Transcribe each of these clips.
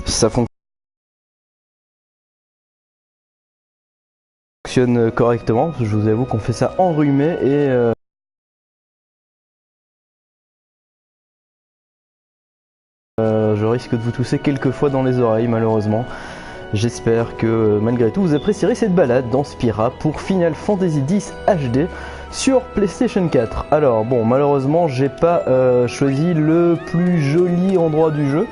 ça fonctionne correctement. Je vous avoue qu'on fait ça enrhumé et je risque de vous tousser quelques fois dans les oreilles malheureusement. J'espère que malgré tout vous apprécierez cette balade dans Spira pour Final Fantasy X HD sur PlayStation 4. Alors bon, malheureusement j'ai pas choisi le plus joli endroit du jeu.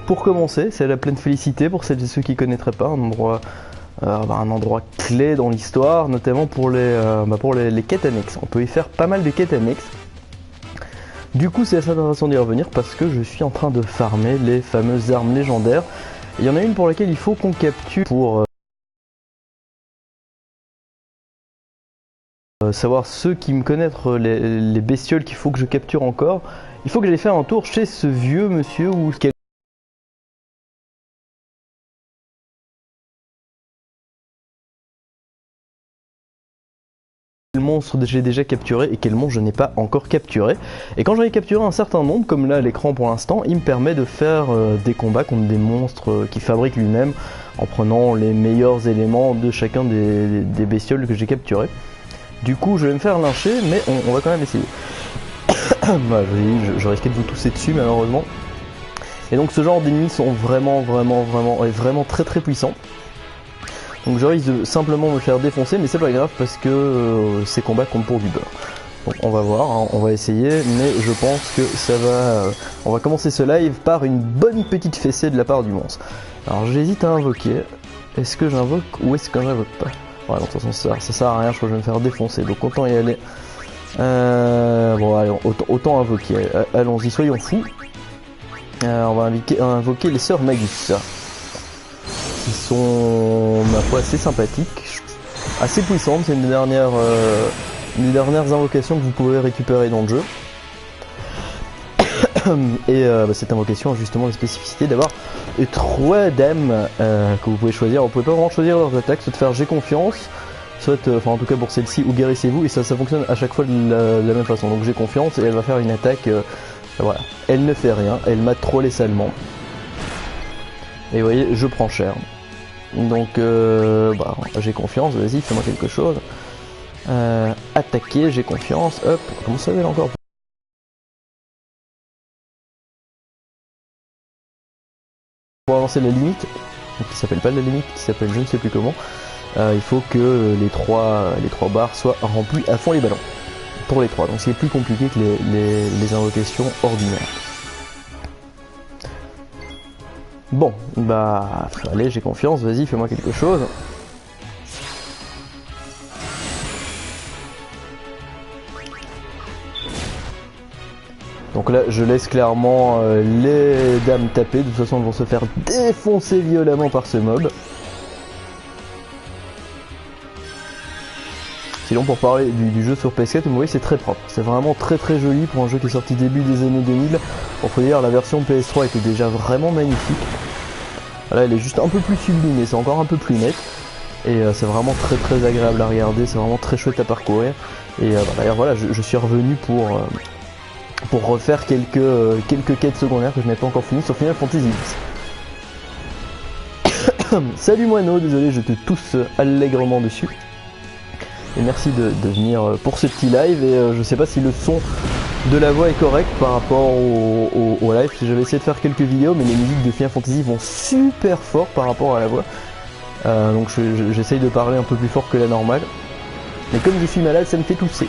Pour commencer, c'est la pleine félicité pour celles et ceux qui connaîtraient pas, un endroit clé dans l'histoire, notamment pour les quêtes annexes. On peut y faire pas mal de quêtes annexes. Du coup c'est assez intéressant d'y revenir parce que je suis en train de farmer les fameuses armes légendaires. Il y en a une pour laquelle il faut qu'on capture pour savoir ceux qui me connaissent les bestioles qu'il faut que je capture encore. Il faut que j'aille faire un tour chez ce vieux monsieur ou quel monstre j'ai déjà capturé et quel monstre je n'ai pas encore capturé. Et quand j'en ai capturé un certain nombre, comme là à l'écran pour l'instant, il me permet de faire des combats contre des monstres qu'il fabrique lui-même en prenant les meilleurs éléments de chacun des bestioles que j'ai capturés. Du coup je vais me faire lyncher, mais on va quand même essayer. Voilà, je risquais de vous tousser dessus malheureusement. Et donc ce genre d'ennemis sont vraiment très puissants. Donc je risque de simplement me faire défoncer, mais c'est pas grave parce que ces combats comptent pour du beurre. Donc on va voir, hein, on va essayer, mais je pense que ça va... on va commencer ce live par une bonne petite fessée de la part du monstre. Alors j'hésite à invoquer. Est-ce que j'invoque ou est-ce que j'invoque pas? Ouais, non, de toute façon ça sert à rien, je crois que je vais me faire défoncer, donc autant y aller. Bon allez, autant invoquer, allons-y, soyons fous. On va invoquer les sœurs Magus. Qui sont, ma foi, assez sympathiques, assez puissantes. C'est une des dernières invocations que vous pouvez récupérer dans le jeu. Et cette invocation a justement la spécificité d'avoir 3 dames que vous pouvez choisir. Vous pouvez pas vraiment choisir leurs attaques, soit faire j'ai confiance, soit, enfin en tout cas pour celle-ci, ou guérissez-vous, et ça fonctionne à chaque fois de la même façon. Donc j'ai confiance et elle va faire une attaque, voilà. Elle ne fait rien, elle m'a trollé salement. Et vous voyez, je prends cher. Donc j'ai confiance, vas-y, fais-moi quelque chose. Attaquer, j'ai confiance, hop, comment ça va là encore? Pour avancer la limite, donc qui s'appelle pas la limite, qui s'appelle je ne sais plus comment, il faut que les trois barres soient remplies à fond les ballons. Pour les 3, donc c'est plus compliqué que les invocations ordinaires. Bon, bah allez, j'ai confiance, vas-y, fais-moi quelque chose. Donc là, je laisse clairement les dames taper, de toute façon elles vont se faire défoncer violemment par ce mob. Sinon pour parler du jeu sur PS4, vous voyez c'est très propre, c'est vraiment très joli pour un jeu qui est sorti début des années 2000. Bon, faut dire la version PS3 était déjà vraiment magnifique. Là elle est juste un peu plus sublimée, c'est encore un peu plus net. Et c'est vraiment très agréable à regarder, c'est vraiment très chouette à parcourir. Et d'ailleurs voilà, je suis revenu pour refaire quelques quêtes secondaires que je n'ai pas encore fini sur Final Fantasy X. Salut Moineau, désolé je te tousse allègrement dessus. Et merci de venir pour ce petit live, et je sais pas si le son de la voix est correct par rapport au live, parce que j'avais essayé de faire quelques vidéos, mais les musiques de Final Fantasy vont super fort par rapport à la voix. Donc j'essaye de parler un peu plus fort que la normale. Mais comme je suis malade, ça me fait tousser.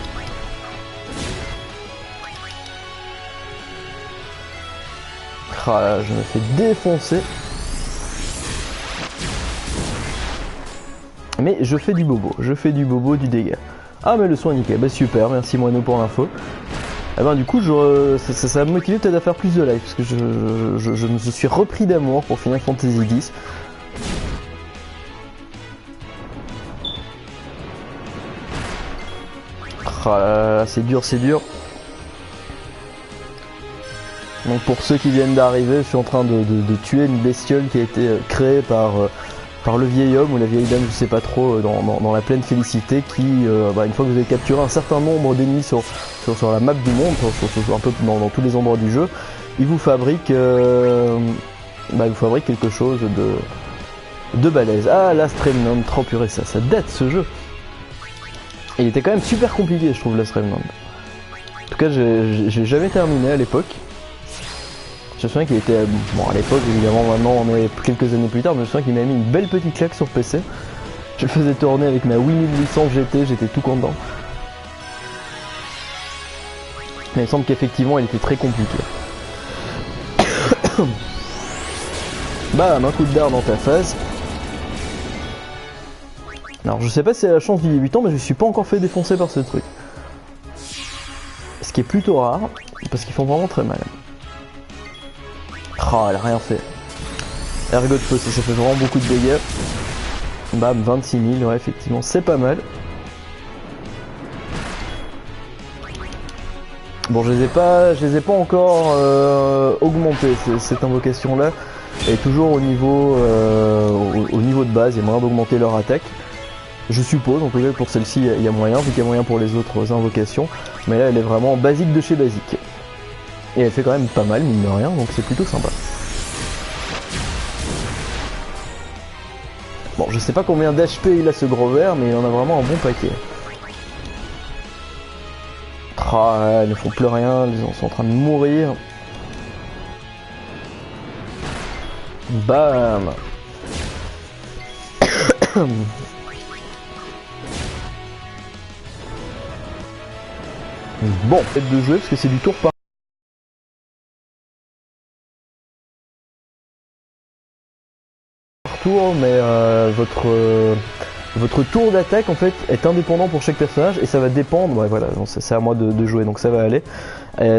Ah là, je me fais défoncer. Mais je fais du bobo, du dégât. Ah mais le son est nickel, bah super, merci Moineau pour l'info. Et ben du coup ça va me motiver peut-être à faire plus de live, parce que je me suis repris d'amour pour Final Fantasy X. Ah là là, c'est dur. Donc pour ceux qui viennent d'arriver, je suis en train de tuer une bestiole qui a été créée par le vieil homme ou la vieille dame, je sais pas trop, dans la pleine félicité, qui, une fois que vous avez capturé un certain nombre d'ennemis sur la map du monde, un peu dans tous les endroits du jeu, il vous fabrique bah, vous fabrique quelque chose de balèze. Ah, Last Remnant, trop purée, ça date ce jeu. Et il était quand même super compliqué, je trouve, Last Remnant. En tout cas, j'ai jamais terminé à l'époque. Je me souviens qu'il était, bon à l'époque évidemment, maintenant on est quelques années plus tard, mais je me souviens qu'il m'a mis une belle petite claque sur PC. Je le faisais tourner avec ma Wii 1800 GT, j'étais tout content. Mais il semble qu'effectivement il était très compliqué. Bam, un coup de dard dans ta face. Alors je sais pas si c'est la chance du débutant, mais je me suis pas encore fait défoncer par ce truc. Ce qui est plutôt rare, parce qu'ils font vraiment très mal. Oh, elle a rien fait. Ergot Fossé, ça fait vraiment beaucoup de dégâts. Bam, 26 000, ouais, effectivement, c'est pas mal. Bon, je les ai pas encore augmentés, cette invocation-là. Et toujours au niveau de base, il y a moyen d'augmenter leur attaque. Je suppose, en tout cas pour celle-ci, il y a moyen, vu qu'il y a moyen pour les autres invocations. Mais là, elle est vraiment basique de chez basique. Et elle fait quand même pas mal, mine de rien, donc c'est plutôt sympa. Bon, je sais pas combien d'HP il a ce gros ver, mais il en a vraiment un bon paquet. Ah, elles ne font plus rien, ils sont en train de mourir. Bam. Bon, faites de jouer parce que c'est du tour par tour, mais votre tour d'attaque en fait est indépendant pour chaque personnage et ça va dépendre, ouais, voilà, c'est à moi de jouer donc ça va aller,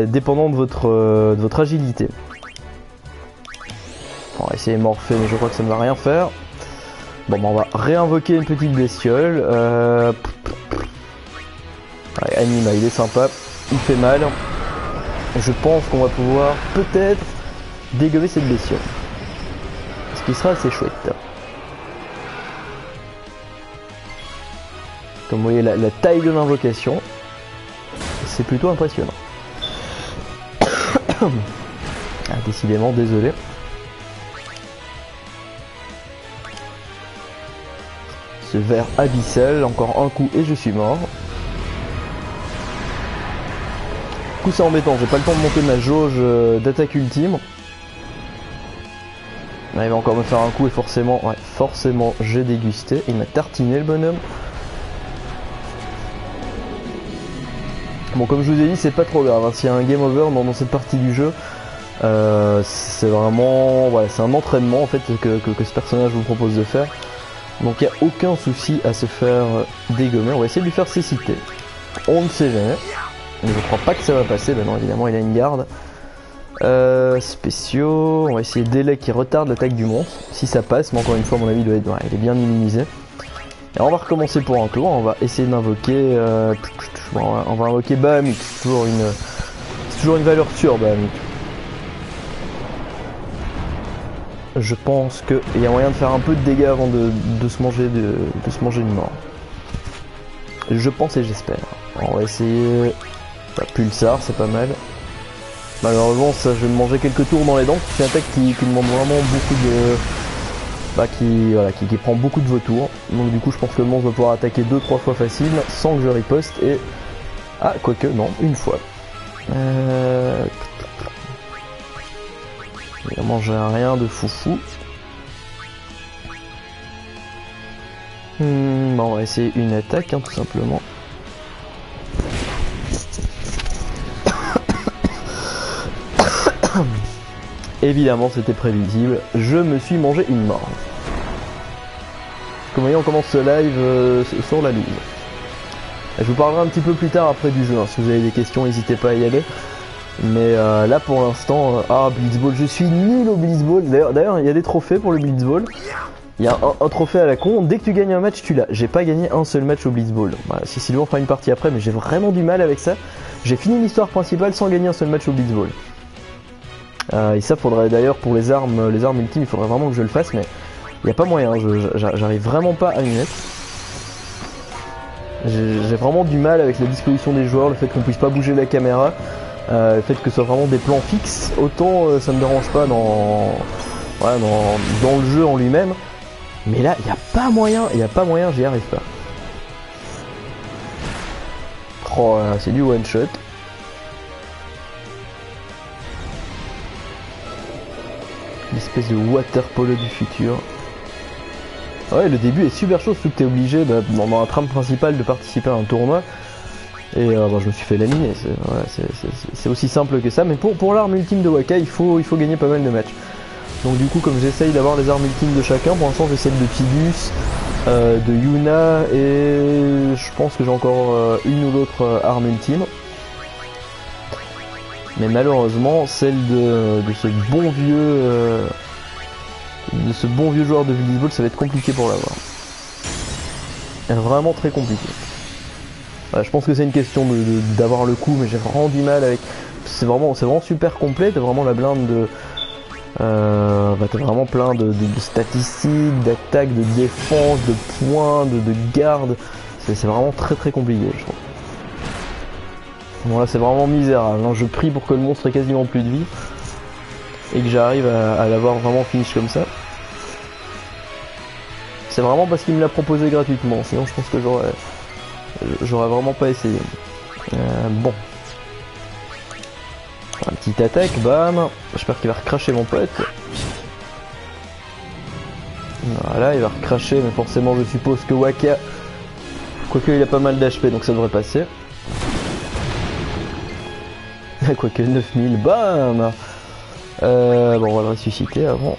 dépendant de votre agilité. On va essayer Morphée mais je crois que ça ne va rien faire. Bon bah on va réinvoquer une petite bestiole. Ouais, Anima il est sympa, il fait mal. Je pense qu'on va pouvoir peut-être dégommer cette bestiole. Ce qui sera assez chouette. Comme vous voyez la taille de l'invocation, c'est plutôt impressionnant. Ah, décidément, désolé. Ce ver abyssal, encore un coup et je suis mort. Du coup c'est embêtant, j'ai pas le temps de monter ma jauge d'attaque ultime. Là, il va encore me faire un coup et forcément, ouais, forcément j'ai dégusté. Il m'a tartiné le bonhomme. Bon, comme je vous ai dit, c'est pas trop grave, hein. S'il y a un game over dans cette partie du jeu, c'est vraiment, voilà, c'est un entraînement en fait que ce personnage vous propose de faire. Donc il n'y a aucun souci à se faire dégommer. On va essayer de lui faire cécité. On ne sait jamais. Mais je crois pas que ça va passer. Ben non, évidemment, il a une garde. Spéciaux. On va essayer délai qui retarde l'attaque du monstre. Si ça passe, mais encore une fois, à mon avis, il doit être, ouais, il est bien minimisé. Et on va recommencer pour un tour. On va essayer d'invoquer. Bon, on va invoquer Bahamut. C'est toujours une valeur sûre, Bahamut. Je pense qu'il y a moyen de faire un peu de dégâts avant de se manger une mort. Je pense et j'espère. On va essayer. Pulsar, c'est pas mal. Malheureusement, ça, je vais me manger quelques tours dans les dents. C'est une attaque qui demande vraiment beaucoup de. Bah, qui prend beaucoup de vautours. Donc, du coup, je pense que le monstre va pouvoir attaquer 2-3 fois facile sans que je riposte. Et. Ah, quoique, non, une fois. Évidemment, j'ai rien de foufou. Bon, on va essayer une attaque, hein, tout simplement. Évidemment, c'était prévisible. Je me suis mangé une mort. Comme vous voyez, on commence ce live sur la loose. Je vous parlerai un petit peu plus tard après du jeu. Hein. Si vous avez des questions, n'hésitez pas à y aller. Mais là pour l'instant, Blitzball, je suis nul au Blitzball. D'ailleurs, il y a des trophées pour le Blitzball. Il y a un trophée à la con. Dès que tu gagnes un match, tu l'as. J'ai pas gagné un seul match au Blitzball. Bah, si Sylvain fera une partie après, mais j'ai vraiment du mal avec ça. J'ai fini l'histoire principale sans gagner un seul match au Blitzball. Et ça faudrait d'ailleurs pour les armes ultimes, il faudrait vraiment que je le fasse, mais il n'y a pas moyen. J'arrive vraiment pas à m'y mettre. J'ai vraiment du mal avec la disposition des joueurs, le fait qu'on puisse pas bouger la caméra. Le fait que ce soit vraiment des plans fixes, autant ça me dérange pas dans voilà, dans le jeu en lui-même. Mais là, il n'y a pas moyen, j'y arrive pas. Oh là, c'est du one shot. L'espèce de water polo du futur. Ouais, le début est super chaud, surtout que t'es obligé dans la trame principale de participer à un tournoi. Et je me suis fait laminer, c'est aussi simple que ça. Mais pour l'arme ultime de Wakka, il faut gagner pas mal de matchs. Donc du coup, comme j'essaye d'avoir les armes ultimes de chacun, pour l'instant j'ai celle de Tidus, de Yuna, et je pense que j'ai encore une ou l'autre arme ultime. Mais malheureusement, celle de ce bon vieux joueur de Blitzball, ça va être compliqué pour l'avoir. Vraiment très compliqué. Ouais, je pense que c'est une question d'avoir le coup, mais j'ai vraiment du mal avec. C'est vraiment super complet. T'as vraiment la blinde de. T'as vraiment plein de statistiques, d'attaques, de défense, de points, de garde. C'est vraiment très compliqué, je trouve. Bon là c'est vraiment misérable, hein. Je prie pour que le monstre ait quasiment plus de vie et que j'arrive à l'avoir vraiment finish comme ça. C'est vraiment parce qu'il me l'a proposé gratuitement, sinon je pense que j'aurais vraiment pas essayé. Bon. Un petit attaque, bam. J'espère qu'il va recracher mon pote. Voilà, il va recracher, mais forcément je suppose que Wakka, quoique il a pas mal d'HP donc ça devrait passer. Quoique 9000, bam. Bon, on va le ressusciter avant.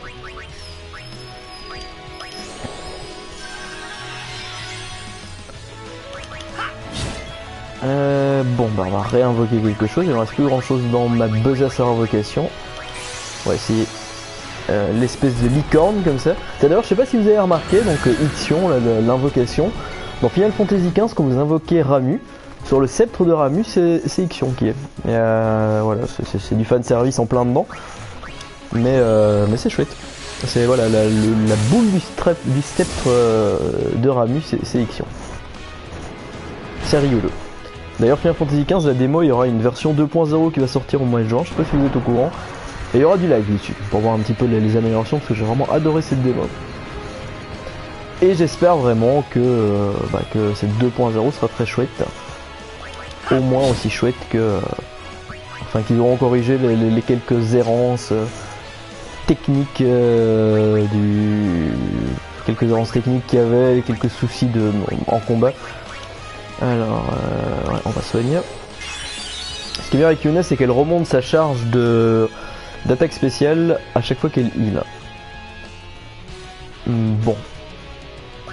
Bon, on va réinvoquer quelque chose. Il ne reste plus grand chose dans ma besace à invocation. On va essayer l'espèce de licorne comme ça. D'ailleurs, je sais pas si vous avez remarqué, donc Ixion, l'invocation. Dans Final Fantasy XV, quand vous invoquez Ramuh, sur le sceptre de Ramuh, c'est Ixion qui est. Voilà, c'est du fan service en plein dedans. Mais c'est chouette. C'est voilà, la boule du sceptre de Ramuh, c'est Ixion. C'est rigolo. D'ailleurs, Final Fantasy XV, la démo, il y aura une version 2.0 qui va sortir au mois de juin. Je sais pas si vous êtes au courant. Et il y aura du live dessus pour voir un petit peu les améliorations parce que j'ai vraiment adoré cette démo. Et j'espère vraiment que cette 2.0 sera très chouette. Au moins aussi chouette que. Enfin, qu'ils auront corrigé les quelques errances techniques quelques errances techniques qu'il y avait, les quelques soucis en combat. Alors, ouais, on va soigner. Ce qui est bien avec Yuna, c'est qu'elle remonte sa charge d'attaque spéciale à chaque fois qu'elle heal. Bon.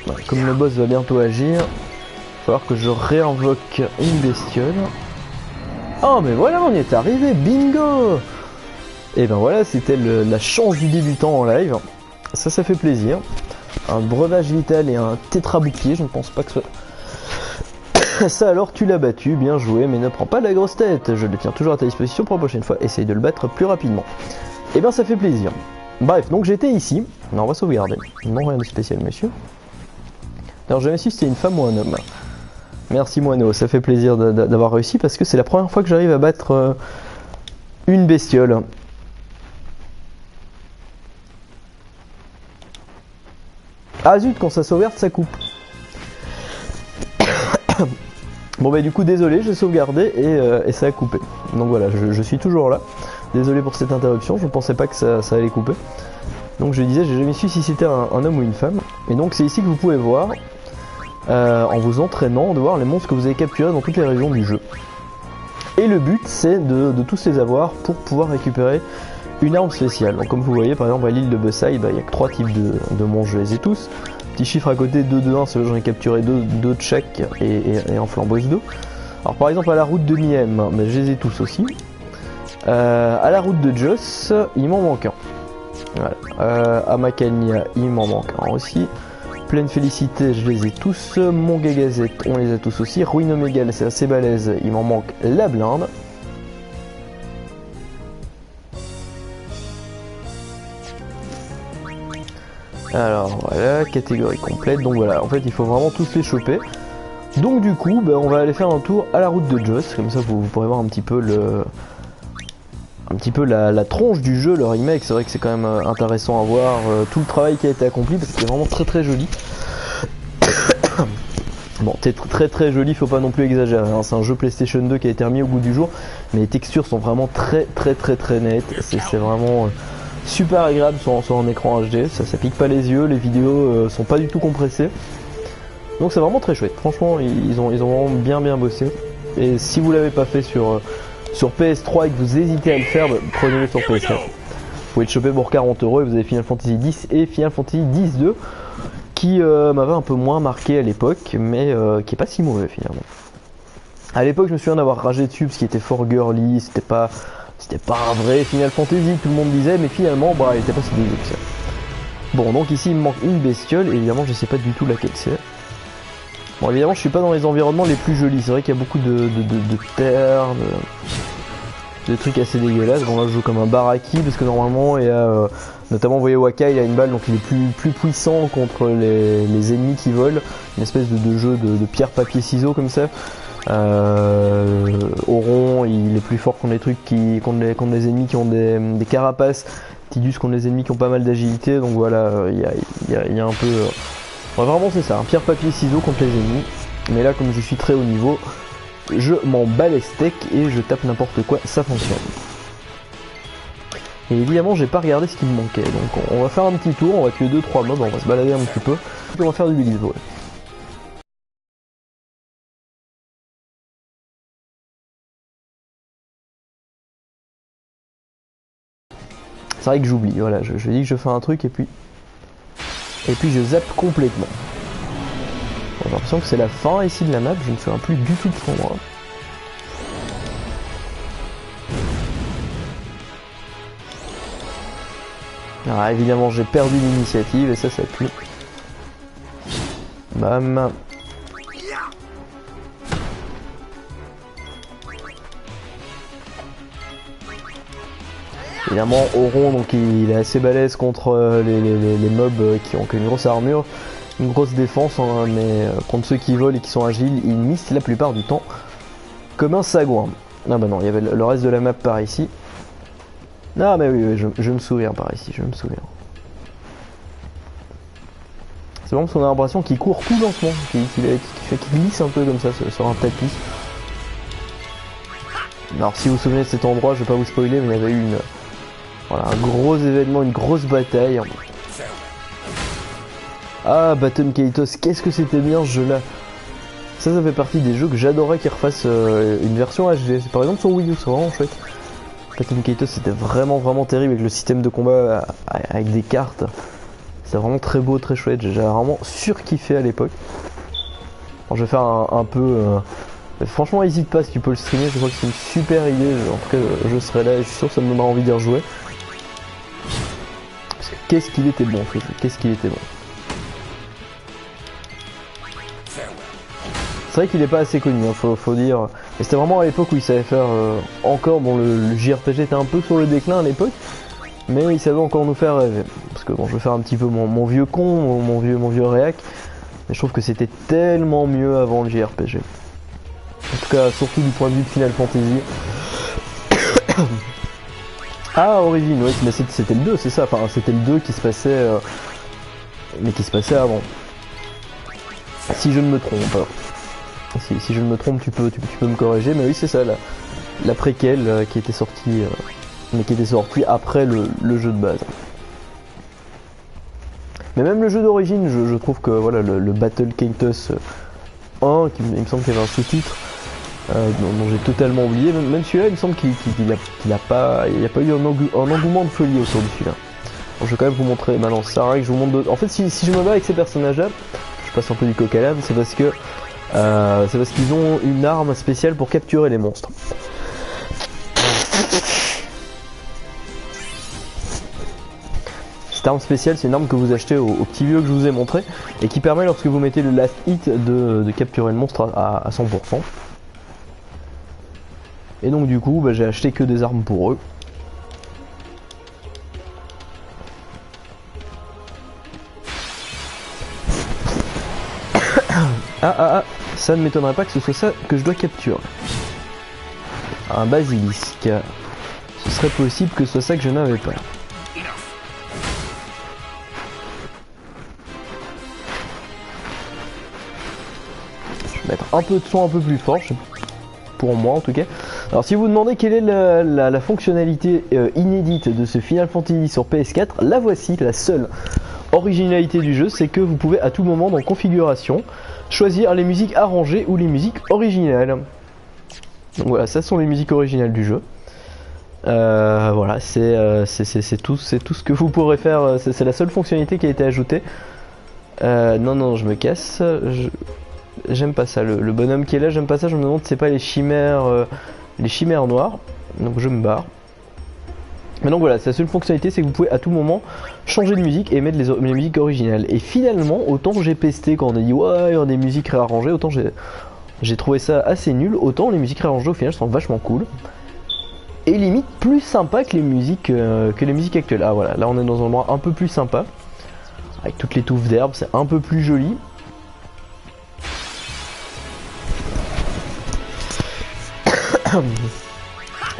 Ouais, comme le boss va bientôt agir, il va falloir que je réinvoque une bestiole. Oh mais voilà, on y est arrivé, bingo! Et ben voilà, c'était la chance du débutant en live. Ça fait plaisir. Un breuvage vital et un tétra bouclier, je ne pense pas que ce soit... Ça alors, tu l'as battu, bien joué, mais ne prends pas la grosse tête. Je le tiens toujours à ta disposition pour la prochaine fois. Essaye de le battre plus rapidement. Et ben ça fait plaisir. Bref, donc j'étais ici. Non, on va sauvegarder. Non, rien de spécial, monsieur. Alors, je jamais su si c'était une femme ou un homme. Merci, Moineau. Ça fait plaisir d'avoir réussi parce que c'est la première fois que j'arrive à battre une bestiole. Ah zut, quand ça sauvegarde, ça coupe. Bon bah du coup désolé, j'ai sauvegardé et ça a coupé. Donc voilà, je suis toujours là. Désolé pour cette interruption, je ne pensais pas que ça allait couper. Donc je disais, j'ai jamais su si c'était un homme ou une femme. Et donc c'est ici que vous pouvez voir, en vous entraînant, de voir les monstres que vous avez capturés dans toutes les régions du jeu. Et le but c'est de tous les avoir pour pouvoir récupérer une arme spéciale. Donc comme vous voyez par exemple à l'île de Besai, il n'y a que 3 types de monstres, je les ai tous. Petit chiffre à côté, 2 de 1, c'est j'en ai capturé 2 de chaque et en flambeuse 2. Alors par exemple à la route de Miem, ben, je les ai tous aussi. À la route de Joss, il m'en manque un. Voilà. À Macania, il m'en manque un aussi. Pleine Félicité, je les ai tous. Mon Gagazette, on les a tous aussi. Ruine Omégal, c'est assez balèze, il m'en manque la blinde. Alors voilà, catégorie complète, donc voilà, en fait il faut vraiment tous les choper. Donc du coup, on va aller faire un tour à la route de Joss, comme ça vous pourrez voir un petit peu un petit peu la tronche du jeu, le remake. C'est vrai que c'est quand même intéressant à voir tout le travail qui a été accompli parce que c'est vraiment très très joli. Bon, c'est très joli, faut pas non plus exagérer, hein. C'est un jeu PlayStation 2 qui a été remis au goût du jour, mais les textures sont vraiment très nettes. C'est vraiment super agréable sur un écran HD, ça pique pas les yeux, les vidéos sont pas du tout compressées. Donc c'est vraiment très chouette, franchement ils ont vraiment bien bossé. Et si vous l'avez pas fait sur PS3 et que vous hésitez à le faire, bah, prenez-le sur PS4. Vous pouvez le choper pour 40 € et vous avez Final Fantasy X et Final Fantasy X-2 qui m'avait un peu moins marqué à l'époque, mais qui est pas si mauvais finalement. À l'époque je me souviens d'avoir ragé dessus parce qu'il était fort girly, c'était pas un vrai Final Fantasy, tout le monde disait, mais finalement bah il était pas si dégueu que ça. Bon, donc ici il me manque une bestiole, et évidemment je sais pas du tout laquelle c'est. Bon, évidemment je suis pas dans les environnements les plus jolis, c'est vrai qu'il y a beaucoup de terre, de trucs assez dégueulasses. Bon là je joue comme un baraki parce que normalement il y a notamment vous voyez Waka, il a une balle donc il est plus puissant contre les ennemis qui volent, une espèce de jeu de pierre papier ciseaux comme ça. Auron il est plus fort contre les trucs contre les ennemis qui ont des carapaces. Tidus contre les ennemis qui ont pas mal d'agilité, donc voilà, il y a un peu vraiment c'est ça, un pierre papier ciseaux contre les ennemis. Mais là comme je suis très haut niveau, je m'en bats les steaks et je tape n'importe quoi, ça fonctionne. Et évidemment j'ai pas regardé ce qui me manquait, donc on va faire un petit tour, on va tuer 2-3 mobs, on va se balader un petit peu, et on va faire du Billisbourg. C'est vrai que j'oublie, voilà, je dis que je fais un truc et puis je zappe complètement. Bon, j'ai l'impression que c'est la fin ici de la map, je ne me souviens plus du tout de son endroit. Alors évidemment j'ai perdu l'initiative et ça pue. Bam. Évidemment Auron donc il est assez balèze contre les mobs qui ont une grosse armure, une grosse défense, hein, mais contre ceux qui volent et qui sont agiles, il miss la plupart du temps comme un sagouin. Ah bah non, il y avait le reste de la map par ici. Ah mais oui, je me souviens par ici, je me souviens. C'est vraiment parce qu'on a l'impression qu'il court tout lentement, qu'il glisse un peu comme ça sur un tapis. Alors si vous vous souvenez de cet endroit, je vais pas vous spoiler, mais il y avait eu voilà, un gros événement, une grosse bataille. Ah, Baton Kaitos, qu'est-ce que c'était bien ce jeu-là. Ça fait partie des jeux que j'adorais qu'ils refassent une version HD. Par exemple sur Wii U, c'est vraiment chouette. Baton Kaitos c'était vraiment terrible avec le système de combat avec des cartes. C'est vraiment très beau, très chouette. J'ai vraiment surkiffé à l'époque. Je vais faire un peu... franchement, n'hésite pas si tu peux le streamer. Je crois que c'est une super idée. En tout cas, je serai là et je suis sûr que ça me donnera envie d'y rejouer. Parce que qu'est-ce qu'il était bon, Free, qu'est-ce qu'il était bon. C'est vrai qu'il est pas assez connu, hein, faut dire. Mais c'était vraiment à l'époque où il savait faire encore. Bon, le JRPG était un peu sur le déclin à l'époque. Mais il savait encore nous faire rêver. Parce que bon, je vais faire un petit peu mon vieux con, mon vieux réac. Mais je trouve que c'était tellement mieux avant le JRPG. En tout cas, surtout du point de vue de Final Fantasy. Ah, Origin, oui, mais c'était le 2, c'est ça. Enfin, c'était le 2 qui se passait... mais qui se passait avant. Si je ne me trompe. Si je ne me trompe, tu peux me corriger. Mais oui, c'est ça, la préquelle qui était sortie... mais qui était sorti après le jeu de base. Mais même le jeu d'origine, je trouve que voilà, le Battle Kaitos 1, il me semble qu'il y avait un sous-titre dont j'ai totalement oublié. Même celui-là, il me semble qu'il n'y a pas eu un engouement de folie autour de celui-là. Bon, je vais quand même vous montrer maintenant ça. Que je vous montre en fait, si je me bats avec ces personnages-là, je passe un peu du coq à l'âne, c'est parce qu'ils ont une arme spéciale pour capturer les monstres. Cette arme spéciale, c'est une arme que vous achetez au petit vieux que je vous ai montré et qui permet, lorsque vous mettez le last hit, de capturer le monstre à 100%. Et donc du coup, j'ai acheté que des armes pour eux. Ça ne m'étonnerait pas que ce soit ça que je dois capturer. Un basilisque. Ce serait possible que ce soit ça que je n'avais pas. Je vais mettre un peu de son un peu plus fort, pour moi en tout cas. Alors si vous vous demandez quelle est la fonctionnalité inédite de ce Final Fantasy sur PS4, la voici, la seule originalité du jeu, c'est que vous pouvez à tout moment dans configuration choisir les musiques arrangées ou les musiques originales. Donc voilà, ça sont les musiques originales du jeu. Voilà, c'est tout ce que vous pourrez faire, c'est la seule fonctionnalité qui a été ajoutée. Non, je me casse. J'aime pas ça, le bonhomme qui est là, j'aime pas ça, je me demande si c'est pas les chimères noires. Donc je me barre. Mais donc voilà, c'est la seule fonctionnalité, c'est que vous pouvez à tout moment changer de musique et mettre les musiques originales. Et finalement, autant j'ai pesté quand on a dit ouais, il y a des musiques réarrangées, autant j'ai trouvé ça assez nul, autant les musiques réarrangées au final sont vachement cool. Et limite plus sympa que les musiques actuelles. Ah voilà, là on est dans un endroit un peu plus sympa. Avec toutes les touffes d'herbe, c'est un peu plus joli.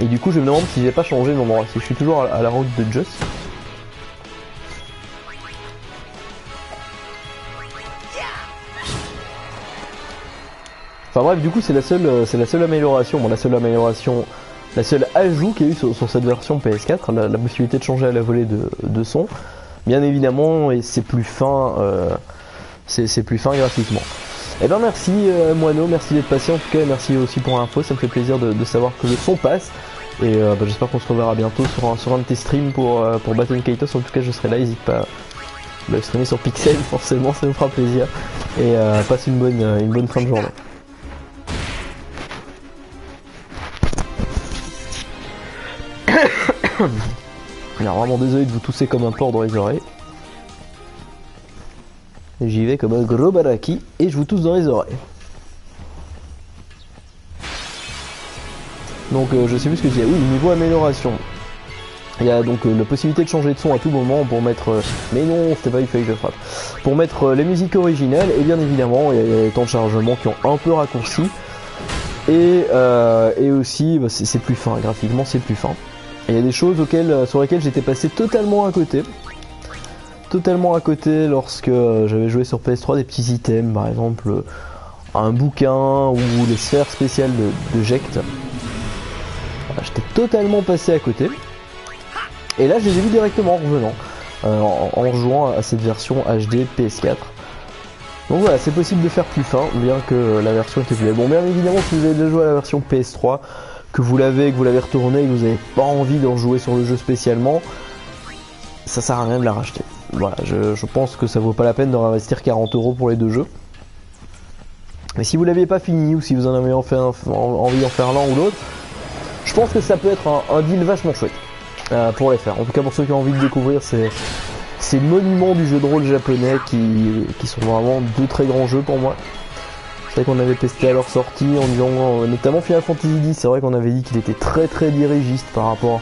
Et du coup je me demande si j'ai pas changé d'endroit, si je suis toujours à la route de Just. Enfin bref, du coup c'est la seule amélioration, bon la seule ajout qu'il y a eu sur cette version PS4, la possibilité de changer à la volée de son. Bien évidemment, et c'est plus fin, c'est plus fin graphiquement. Et ben merci Moineau, merci d'être passé en tout cas, et merci aussi pour l'info, ça me fait plaisir de savoir que le son passe. Et j'espère qu'on se reverra bientôt sur un de tes streams pour Baton Kaitos. En tout cas je serai là, n'hésite pas à streamer sur Pixel, forcément ça me fera plaisir. Et passe une bonne fin de journée. Alors vraiment désolé de vous tousser comme un porc dans les oreilles. J'y vais comme un gros baraki et je vous tousse dans les oreilles. Donc je sais plus ce que je disais. Oui, niveau amélioration. Il y a donc la possibilité de changer de son à tout moment pour mettre... mais non, c'était pas il fallait que je frappe. Pour mettre les musiques originales et bien évidemment il y a les temps de chargement qui ont un peu raccourci. Et aussi bah, c'est plus fin, graphiquement c'est plus fin. Et il y a des choses sur lesquelles j'étais passé totalement à côté. Totalement à côté lorsque j'avais joué sur PS3, des petits items, par exemple un bouquin ou les sphères spéciales de Ject. J'étais totalement passé à côté. Et là je les ai vus directement en revenant, en rejouant à cette version HD PS4. Donc voilà, c'est possible de faire plus fin, bien que la version était plus belle. Bon, bien évidemment, si vous avez déjà joué à la version PS3, que vous l'avez retourné et que vous n'avez pas envie de rejouer sur le jeu spécialement, ça sert à rien de la racheter. Voilà, je pense que ça vaut pas la peine de réinvestir 40 € pour les deux jeux. Mais si vous l'aviez pas fini ou si vous en avez envie d'en faire l'un ou l'autre, je pense que ça peut être un deal vachement chouette pour les faire. En tout cas pour ceux qui ont envie de découvrir ces monuments du jeu de rôle japonais qui sont vraiment deux très grands jeux pour moi. C'est vrai qu'on avait testé à leur sortie en disant, notamment Final Fantasy X, c'est vrai qu'on avait dit qu'il était très très dirigiste par rapport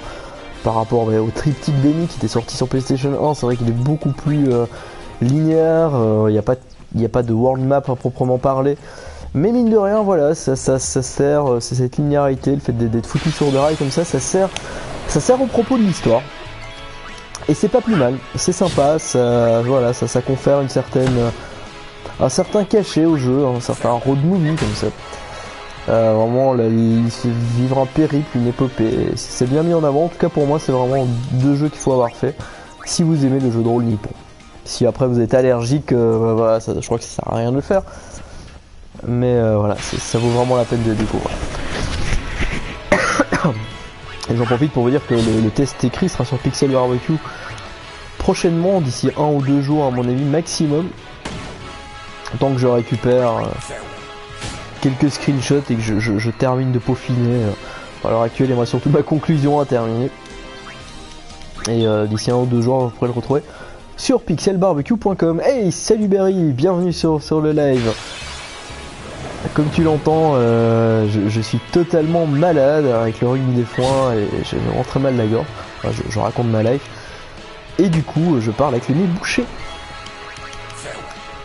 au triptyque d'Eni qui était sorti sur PlayStation 1. C'est vrai qu'il est beaucoup plus linéaire, il n'y a pas de world map à proprement parler. Mais mine de rien, voilà, ça sert, c'est cette linéarité, le fait d'être foutu sur des rails comme ça sert au propos de l'histoire. Et c'est pas plus mal, c'est sympa, voilà, ça confère un certain cachet au jeu, un certain road movie comme ça. Vraiment, vivre un périple, une épopée, c'est bien mis en avant. En tout cas pour moi, c'est vraiment deux jeux qu'il faut avoir fait si vous aimez le jeu de rôle nippon. Si après vous êtes allergique, voilà, je crois que ça sert à rien de le faire. Mais voilà, ça vaut vraiment la peine de découvrir. Et j'en profite pour vous dire que le test écrit sera sur Pixel Barbecue prochainement, d'ici 1 ou 2 jours à mon avis maximum. Tant que je récupère quelques screenshots et que je termine de peaufiner. À l'heure actuelle, il y aura surtout ma conclusion à terminer. Et d'ici 1 ou 2 jours, vous pourrez le retrouver sur pixelbarbecue.com. Hey, salut Berry, bienvenue sur le live. Comme tu l'entends, je suis totalement malade avec le rhume des foins et j'ai vraiment très mal la gorge. Enfin, je raconte ma life. Et du coup, je parle avec le nez bouché.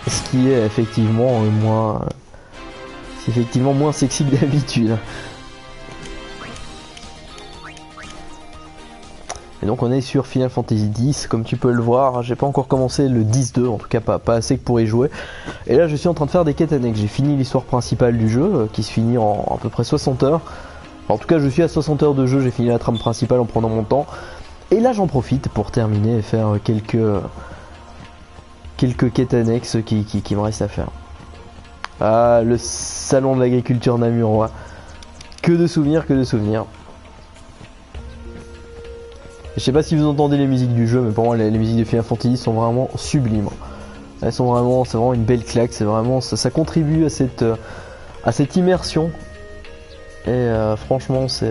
Ce qui est effectivement moins sexy que d'habitude. Et donc on est sur Final Fantasy X, comme tu peux le voir, j'ai pas encore commencé le 10-2, en tout cas pas assez que pour y jouer. Et là je suis en train de faire des quêtes annexes, j'ai fini l'histoire principale du jeu, qui se finit en à peu près 60 heures. En tout cas je suis à 60 heures de jeu, j'ai fini la trame principale en prenant mon temps. Et là j'en profite pour terminer et faire quelques quêtes annexes qui me restent à faire. Ah, le salon de l'agriculture namurois. Que de souvenirs, que de souvenirs. Je sais pas si vous entendez les musiques du jeu, mais pour moi les musiques de Final Fantasy sont vraiment sublimes. Elles sont vraiment, c'est vraiment une belle claque, c'est vraiment, ça contribue à cette immersion. Et franchement, ça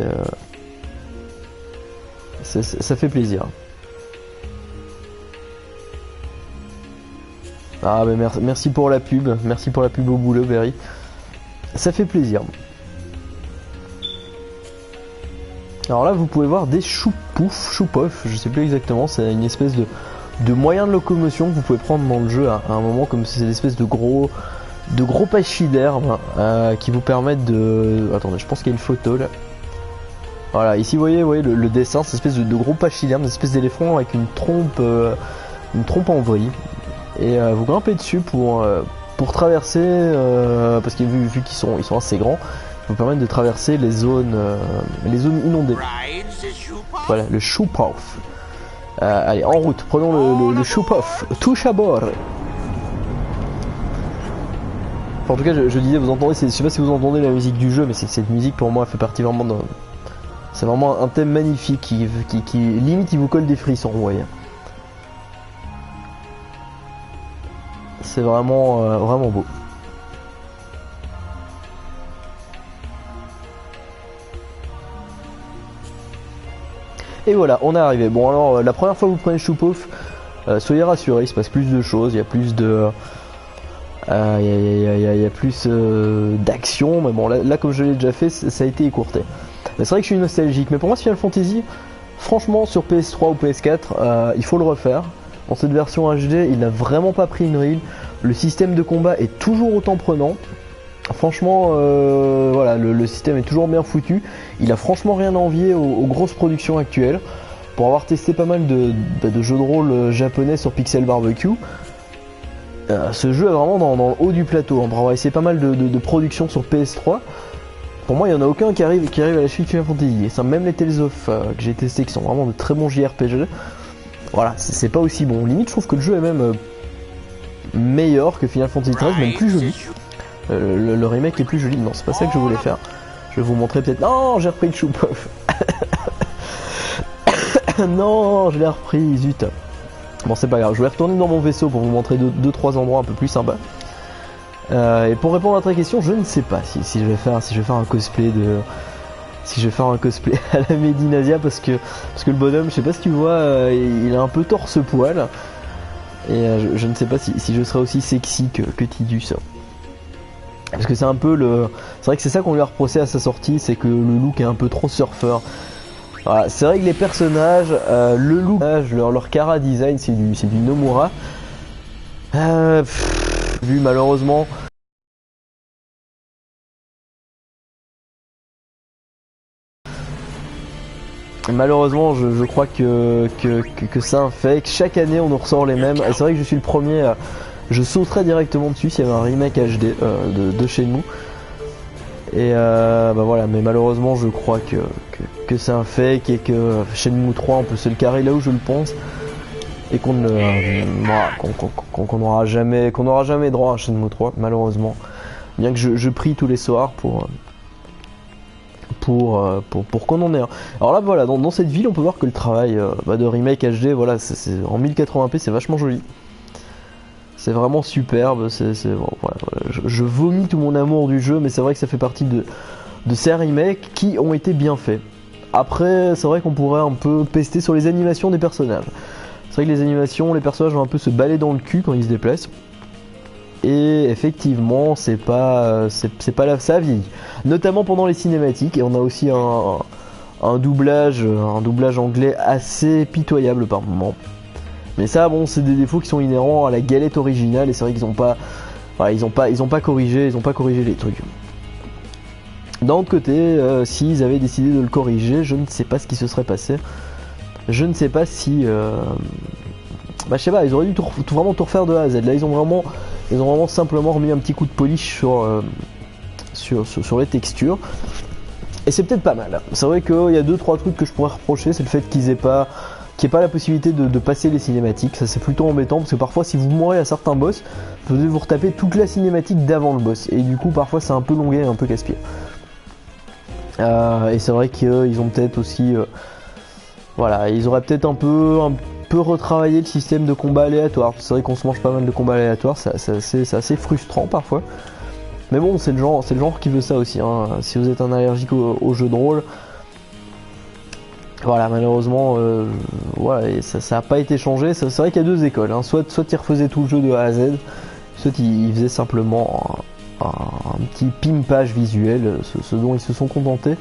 fait plaisir. Ah mais merci pour la pub au boulot Berry. Ça fait plaisir. Alors là vous pouvez voir des choupoufs, je sais plus exactement, c'est une espèce de moyen de locomotion que vous pouvez prendre dans le jeu à un moment, comme c'est des espèces de gros pachydermes qui vous permettent de... Attendez, je pense qu'il y a une photo là. Voilà, ici vous voyez le dessin, c'est une espèce de gros pachydermes, une espèce d'éléphant avec une trompe en vrille. Et vous grimpez dessus pour traverser, parce que vu qu'ils sont assez grands, vous permettre de traverser les zones inondées. Voilà, le choupouf. Allez, en route, prenons le choupouf. Touche à bord. Enfin, en tout cas, je disais, vous entendez, je sais pas si vous entendez la musique du jeu, mais cette musique pour moi fait partie vraiment d'un... C'est vraiment un thème magnifique qui limite il vous colle des frissons, vous voyez. C'est vraiment vraiment beau. Et voilà, on est arrivé. Bon alors, la première fois que vous prenez le choupouf, soyez rassurés, il se passe plus de choses, il y a plus de... Il y a plus d'action, mais bon là comme je l'ai déjà fait, ça a été écourté. Mais c'est vrai que je suis nostalgique, mais pour moi Final Fantasy, franchement sur PS3 ou PS4, il faut le refaire. Dans cette version HD, il n'a vraiment pas pris une ride. Le système de combat est toujours autant prenant. Franchement, voilà, le système est toujours bien foutu. Il a franchement rien à envier aux grosses productions actuelles. Pour avoir testé pas mal de jeux de rôle japonais sur Pixel Barbecue, ce jeu est vraiment dans le haut du plateau. Pour avoir essayé pas mal de productions sur PS3, pour moi il n'y en a aucun qui arrive à la suite de Final Fantasy. Et ça, même les Tales of que j'ai testé, qui sont vraiment de très bons JRPG, voilà, c'est pas aussi bon. Limite, je trouve que le jeu est même meilleur que Final Fantasy XIII, même plus joli. Le remake est plus joli. Non, c'est pas ça que je voulais faire. Je vais vous montrer peut-être... Non, j'ai repris le choupouf. Non, je l'ai repris, zut. Bon, c'est pas grave, je vais retourner dans mon vaisseau pour vous montrer 2-3 endroits un peu plus sympas. Et pour répondre à votre question, je ne sais pas si je vais faire un cosplay de... Si je vais faire un cosplay à la Medinasia, parce que le bonhomme, je sais pas si tu vois, il a un peu torse-poil. Et je ne sais pas si je serai aussi sexy que Tidus. Parce que c'est un peu le... C'est vrai que c'est ça qu'on lui a reproché à sa sortie, c'est que le look est un peu trop surfeur. Voilà, c'est vrai que les personnages, le look, leur chara design, c'est du Nomura. Vu malheureusement... Malheureusement, je crois que c'est un fake. Chaque année, on nous ressort les mêmes. Et c'est vrai que je suis le premier. Je sauterais directement dessus s'il y avait un remake HD de Shenmue. Et bah voilà, mais malheureusement, je crois que c'est un fake et que Shenmue 3, on peut se le carrer là où je le pense. Et qu'on n'aura jamais droit à Shenmue 3, malheureusement. Bien que je prie tous les soirs pour qu'on en ait un. Alors là voilà, dans cette ville on peut voir que le travail de remake HD, voilà, c'est en 1080p, c'est vachement joli. C'est vraiment superbe, bon, voilà, je vomis tout mon amour du jeu, mais c'est vrai que ça fait partie de ces remakes qui ont été bien faits. Après, c'est vrai qu'on pourrait un peu pester sur les animations des personnages. C'est vrai que les animations, les personnages vont un peu se balader dans le cul quand ils se déplacent. Et effectivement, c'est pas là, ça vieillit. Notamment pendant les cinématiques, et on a aussi un doublage anglais assez pitoyable par moment. Mais ça, bon, c'est des défauts qui sont inhérents à la galette originale, et c'est vrai qu'ils ont pas, voilà, ils ont pas corrigé les trucs. D'un autre côté, s'ils avaient décidé de le corriger, je ne sais pas ce qui se serait passé. je ne sais pas si... bah je sais pas, ils auraient dû vraiment tout refaire de A à Z. Là ils ont vraiment simplement remis un petit coup de polish sur les textures. Et c'est peut-être pas mal. C'est vrai qu'il y a 2-3 trucs que je pourrais reprocher, c'est le fait qu'ils aient pas la possibilité de passer les cinématiques. Ça c'est plutôt embêtant parce que parfois si vous mourrez à certains boss, vous devez vous retaper toute la cinématique d'avant le boss. Et du coup parfois c'est un peu longuet et un peu casse-pied. Et c'est vrai qu'ils ont peut-être aussi... voilà, ils auraient peut-être un peu retravaillé le système de combat aléatoire. C'est vrai qu'on se mange pas mal de combats aléatoires, c'est assez frustrant parfois. Mais bon, c'est le genre qui veut ça aussi, hein. Si vous êtes un allergique au jeu de rôle, voilà, malheureusement, voilà, et ça a pas été changé. C'est vrai qu'il y a deux écoles, hein. Soit ils refaisaient tout le jeu de A à Z, soit ils faisaient simplement un petit pimpage visuel, ce dont ils se sont contentés,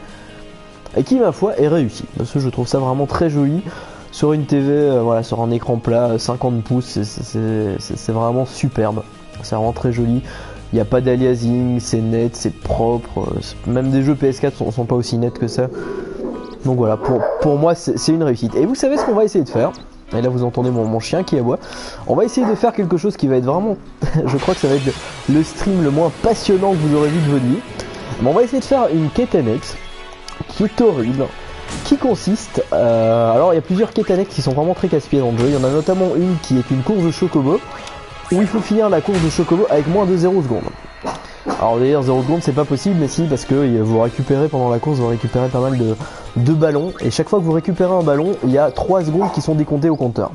et qui, ma foi, est réussi. Parce que je trouve ça vraiment très joli. Sur une TV, voilà, sur un écran plat, 50 pouces, c'est vraiment superbe. C'est vraiment très joli. Il n'y a pas d'aliasing, c'est net, c'est propre. Même des jeux PS4 sont pas aussi nets que ça. Donc voilà, pour moi, c'est une réussite. Et vous savez ce qu'on va essayer de faire. Et là, vous entendez mon chien qui aboie. On va essayer de faire quelque chose qui va être vraiment... je crois que ça va être le stream le moins passionnant que vous aurez vu de votre vie. Mais on va essayer de faire une quête annexe qui est horrible. Qui consiste... alors, il y a plusieurs quêtes annexes qui sont vraiment très casse-pieds dans le jeu. Il y en a notamment une qui est une course de chocobo, où il faut finir la course de chocobo avec moins de 0 secondes. Alors d'ailleurs 0 secondes c'est pas possible, mais si, parce que vous récupérez pendant la course, vous récupérez pas mal de ballons, et chaque fois que vous récupérez un ballon, il y a 3 secondes qui sont décomptées au compteur.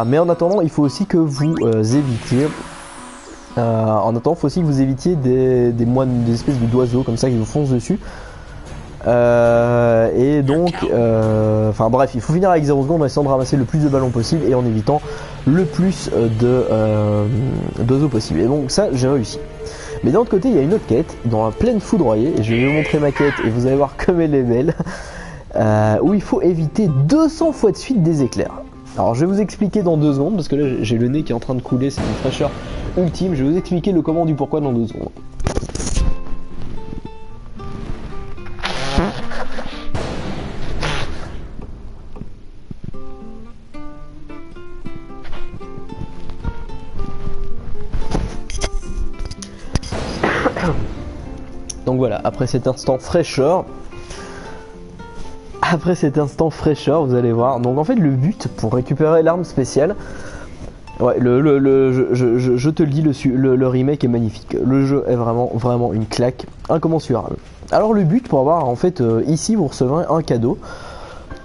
Mais en attendant, il faut aussi que vous évitiez... des espèces d'oiseaux comme ça qui vous foncent dessus. Et donc, enfin bref, il faut finir avec 0 secondes en essayant de ramasser le plus de ballons possible et en évitant le plus d'oiseaux possible. Et donc ça, j'ai réussi. Mais d'un autre côté, il y a une autre quête dans la plaine foudroyée, et je vais vous montrer ma quête et vous allez voir comme elle est belle, où il faut éviter 200 fois de suite des éclairs. Alors je vais vous expliquer dans 2 secondes, parce que là j'ai le nez qui est en train de couler, c'est une fraîcheur ultime. Je vais vous expliquer le comment du pourquoi dans 2 secondes. Donc voilà, après cet instant fraîcheur, vous allez voir. Donc en fait, le but pour récupérer l'arme spéciale, ouais, je te le dis, le remake est magnifique. Le jeu est vraiment une claque incommensurable. Alors le but pour avoir, en fait, ici vous recevrez un cadeau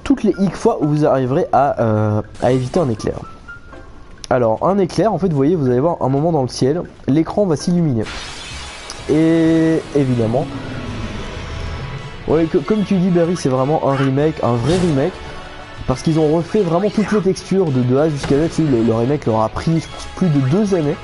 toutes les X fois où vous arriverez à éviter un éclair. Alors un éclair, en fait, vous voyez, vous allez voir un moment dans le ciel, l'écran va s'illuminer. Et évidemment, ouais, comme tu dis Barry, c'est vraiment un remake, un vrai remake, parce qu'ils ont refait vraiment toutes les textures de A jusqu'à Z. Le remake leur a pris, je pense, plus de 2 années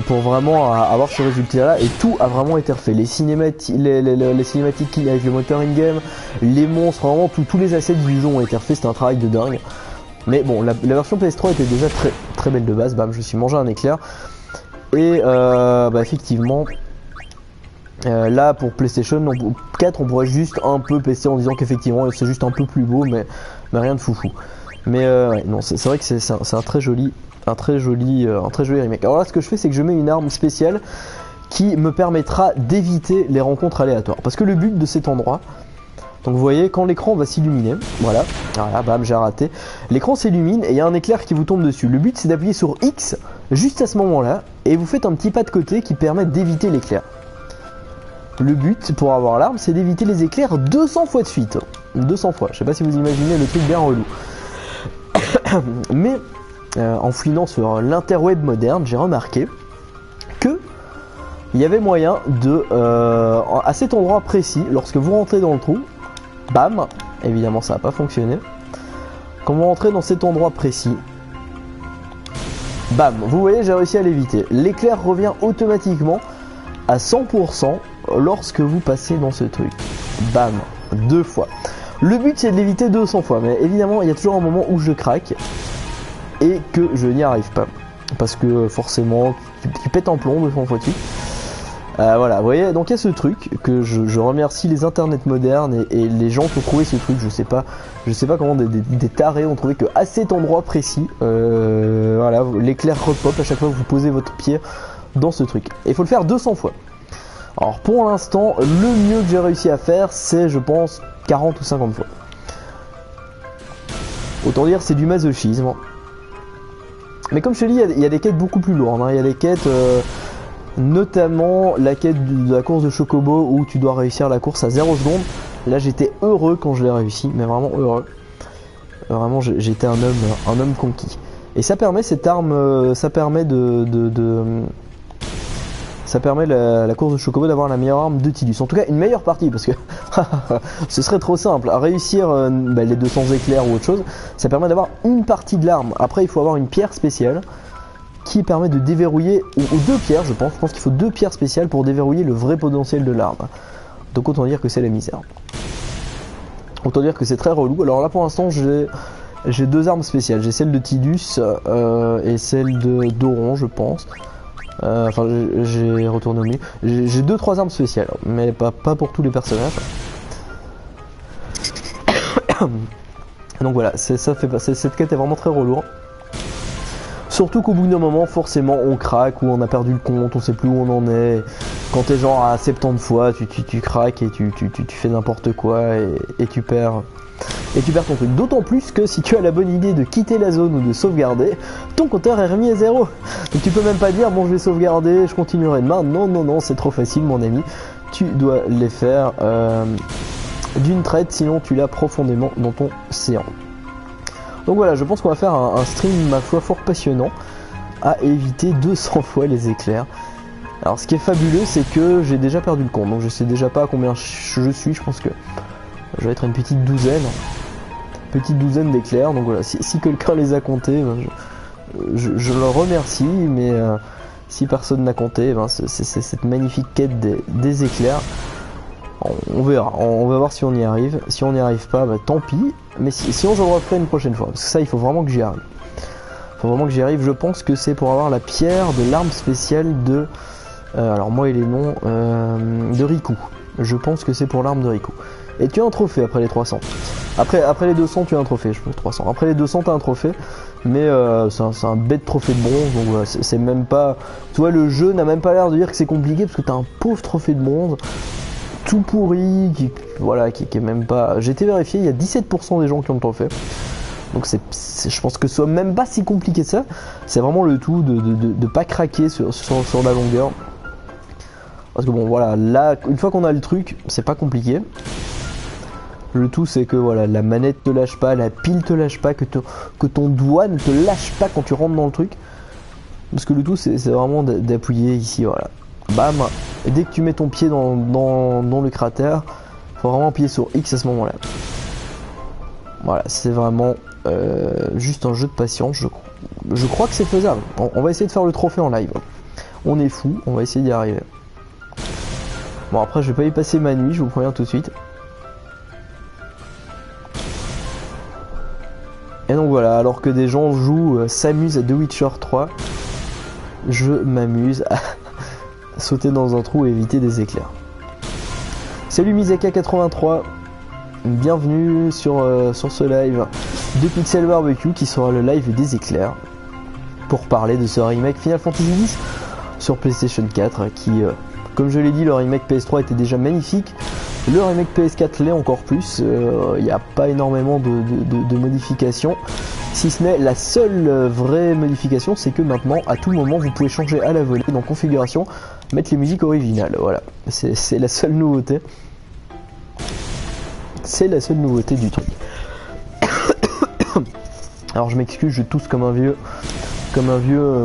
pour vraiment avoir ce résultat là, et tout a vraiment été refait. Les cinématiques avec le moteur in-game, les monstres, vraiment tous les assets du jeu ont été refaits. C'était un travail de dingue. Mais bon, la version PS3 était déjà très belle de base. Bam, je me suis mangé un éclair. Et bah effectivement, là pour PlayStation 4, on pourrait juste un peu PC en disant qu'effectivement c'est juste un peu plus beau, mais rien de foufou. Mais ouais, non, c'est vrai que c'est un très joli remake. Alors là, ce que je fais, c'est que je mets une arme spéciale qui me permettra d'éviter les rencontres aléatoires. Parce que le but de cet endroit, donc vous voyez, quand l'écran va s'illuminer, voilà, bam, j'ai raté. L'écran s'illumine et il y a un éclair qui vous tombe dessus. Le but, c'est d'appuyer sur X juste à ce moment-là, et vous faites un petit pas de côté qui permet d'éviter l'éclair. Le but pour avoir l'arme, c'est d'éviter les éclairs 200 fois de suite. 200 fois, je sais pas si vous imaginez le truc bien relou. Mais en fouinant sur l'interweb moderne, j'ai remarqué que il y avait moyen de, à cet endroit précis, lorsque vous rentrez dans le trou, bam, évidemment ça n'a pas fonctionné. Quand vous rentrez dans cet endroit précis, bam, vous voyez, j'ai réussi à l'éviter. L'éclair revient automatiquement à 100% lorsque vous passez dans ce truc. Bam, 2 fois. Le but, c'est de l'éviter 200 fois, mais évidemment, il y a toujours un moment où je craque et que je n'y arrive pas. Parce que forcément, tu pètes en plomb 200 fois de suite. Voilà, vous voyez, donc il y a ce truc que je remercie les internets modernes et les gens qui ont trouvé ce truc. Je sais pas comment des tarés ont trouvé que à cet endroit précis, voilà, l'éclair repop à chaque fois que vous posez votre pied dans ce truc. Et il faut le faire 200 fois. Alors pour l'instant, le mieux que j'ai réussi à faire, c'est je pense 40 ou 50 fois. Autant dire c'est du masochisme. Mais comme je te dis, il y a des quêtes beaucoup plus lourdes. Il y a des quêtes, notamment la quête de la course de Chocobo où tu dois réussir la course à 0 secondes. Là j'étais heureux quand je l'ai réussi, mais vraiment heureux. Vraiment j'étais un homme conquis. Et ça permet cette arme, ça permet la course de Chocobo d'avoir la meilleure arme de Tidus. En tout cas une meilleure partie parce que ce serait trop simple. À réussir les 200 éclairs ou autre chose, ça permet d'avoir une partie de l'arme. Après il faut avoir une pierre spéciale qui permet de déverrouiller, ou 2 pierres je pense qu'il faut 2 pierres spéciales pour déverrouiller le vrai potentiel de l'arme. Donc autant dire que c'est la misère. Autant dire que c'est très relou. Alors là pour l'instant j'ai 2 armes spéciales. J'ai celle de Tidus et celle de d'Oron je pense. Enfin j'ai retourné au milieu. J'ai 2-3 armes spéciales, mais pas pour tous les personnages. Donc voilà, cette quête est vraiment très relou. Surtout qu'au bout d'un moment, forcément, on craque ou on a perdu le compte, on sait plus où on en est. Quand t'es genre à 70 fois, tu craques et tu fais n'importe quoi et tu perds ton truc. D'autant plus que si tu as la bonne idée de quitter la zone ou de sauvegarder, ton compteur est remis à 0. Donc tu peux même pas dire bon je vais sauvegarder, je continuerai demain. Non, c'est trop facile mon ami. Tu dois les faire d'une traite, sinon tu l'as profondément dans ton séant. Donc voilà, je pense qu'on va faire un stream, ma foi, fort passionnant, à éviter 200 fois les éclairs. Alors ce qui est fabuleux, c'est que j'ai déjà perdu le compte, donc je sais déjà pas à combien je suis, je pense que je vais être une petite douzaine d'éclairs, donc voilà, si quelqu'un les a comptés, je le remercie, mais si personne n'a compté, c'est cette magnifique quête des éclairs. On verra, on va voir si on y arrive. Si on n'y arrive pas, tant pis. Mais sinon je le referai une prochaine fois. Parce que ça, il faut vraiment que j'y arrive. Je pense que c'est pour avoir la pierre de l'arme spéciale de... alors moi et les noms... de Riku. Je pense que c'est pour l'arme de Riku. Et tu as un trophée après les 300. Après les 200, tu as un trophée. Je peux 300. Après les 200, tu as un trophée. Mais c'est un bête trophée de bronze. Donc voilà, c'est même pas... Tu vois, le jeu n'a même pas l'air de dire que c'est compliqué. Parce que tu as un pauvre trophée de bronze. Tout pourri, qui est même pas... J'ai été vérifié, il y a 17% des gens qui ont le trophée. Donc je pense que ce soit même pas si compliqué que ça. C'est vraiment le tout de pas craquer sur la longueur. Parce que bon voilà, là, une fois qu'on a le truc, c'est pas compliqué. Le tout c'est que voilà, la manette te lâche pas, la pile te lâche pas, que ton doigt ne te lâche pas quand tu rentres dans le truc. Parce que le tout c'est vraiment d'appuyer ici, voilà. Bam. Et dès que tu mets ton pied dans le cratère, faut vraiment appuyer sur X à ce moment là. Voilà, c'est vraiment juste un jeu de patience. Je crois que c'est faisable. On va essayer de faire le trophée en live. On est fou, on va essayer d'y arriver. Bon après je vais pas y passer ma nuit, je vous préviens tout de suite. Et donc voilà, alors que des gens s'amusent à The Witcher 3, je m'amuse à sauter dans un trou et éviter des éclairs. Salut Misaka83, bienvenue sur ce live de Pixel Barbecue qui sera le live des éclairs pour parler de ce remake Final Fantasy X sur PlayStation 4 qui, comme je l'ai dit, le remake PS3 était déjà magnifique. Le remake PS4 l'est encore plus, il n'y a pas énormément de modifications, si ce n'est la seule vraie modification, c'est que maintenant, à tout moment, vous pouvez changer à la volée dans configuration, mettre les musiques originales, voilà, c'est la seule nouveauté. C'est la seule nouveauté du truc. Alors je m'excuse, je tousse comme un vieux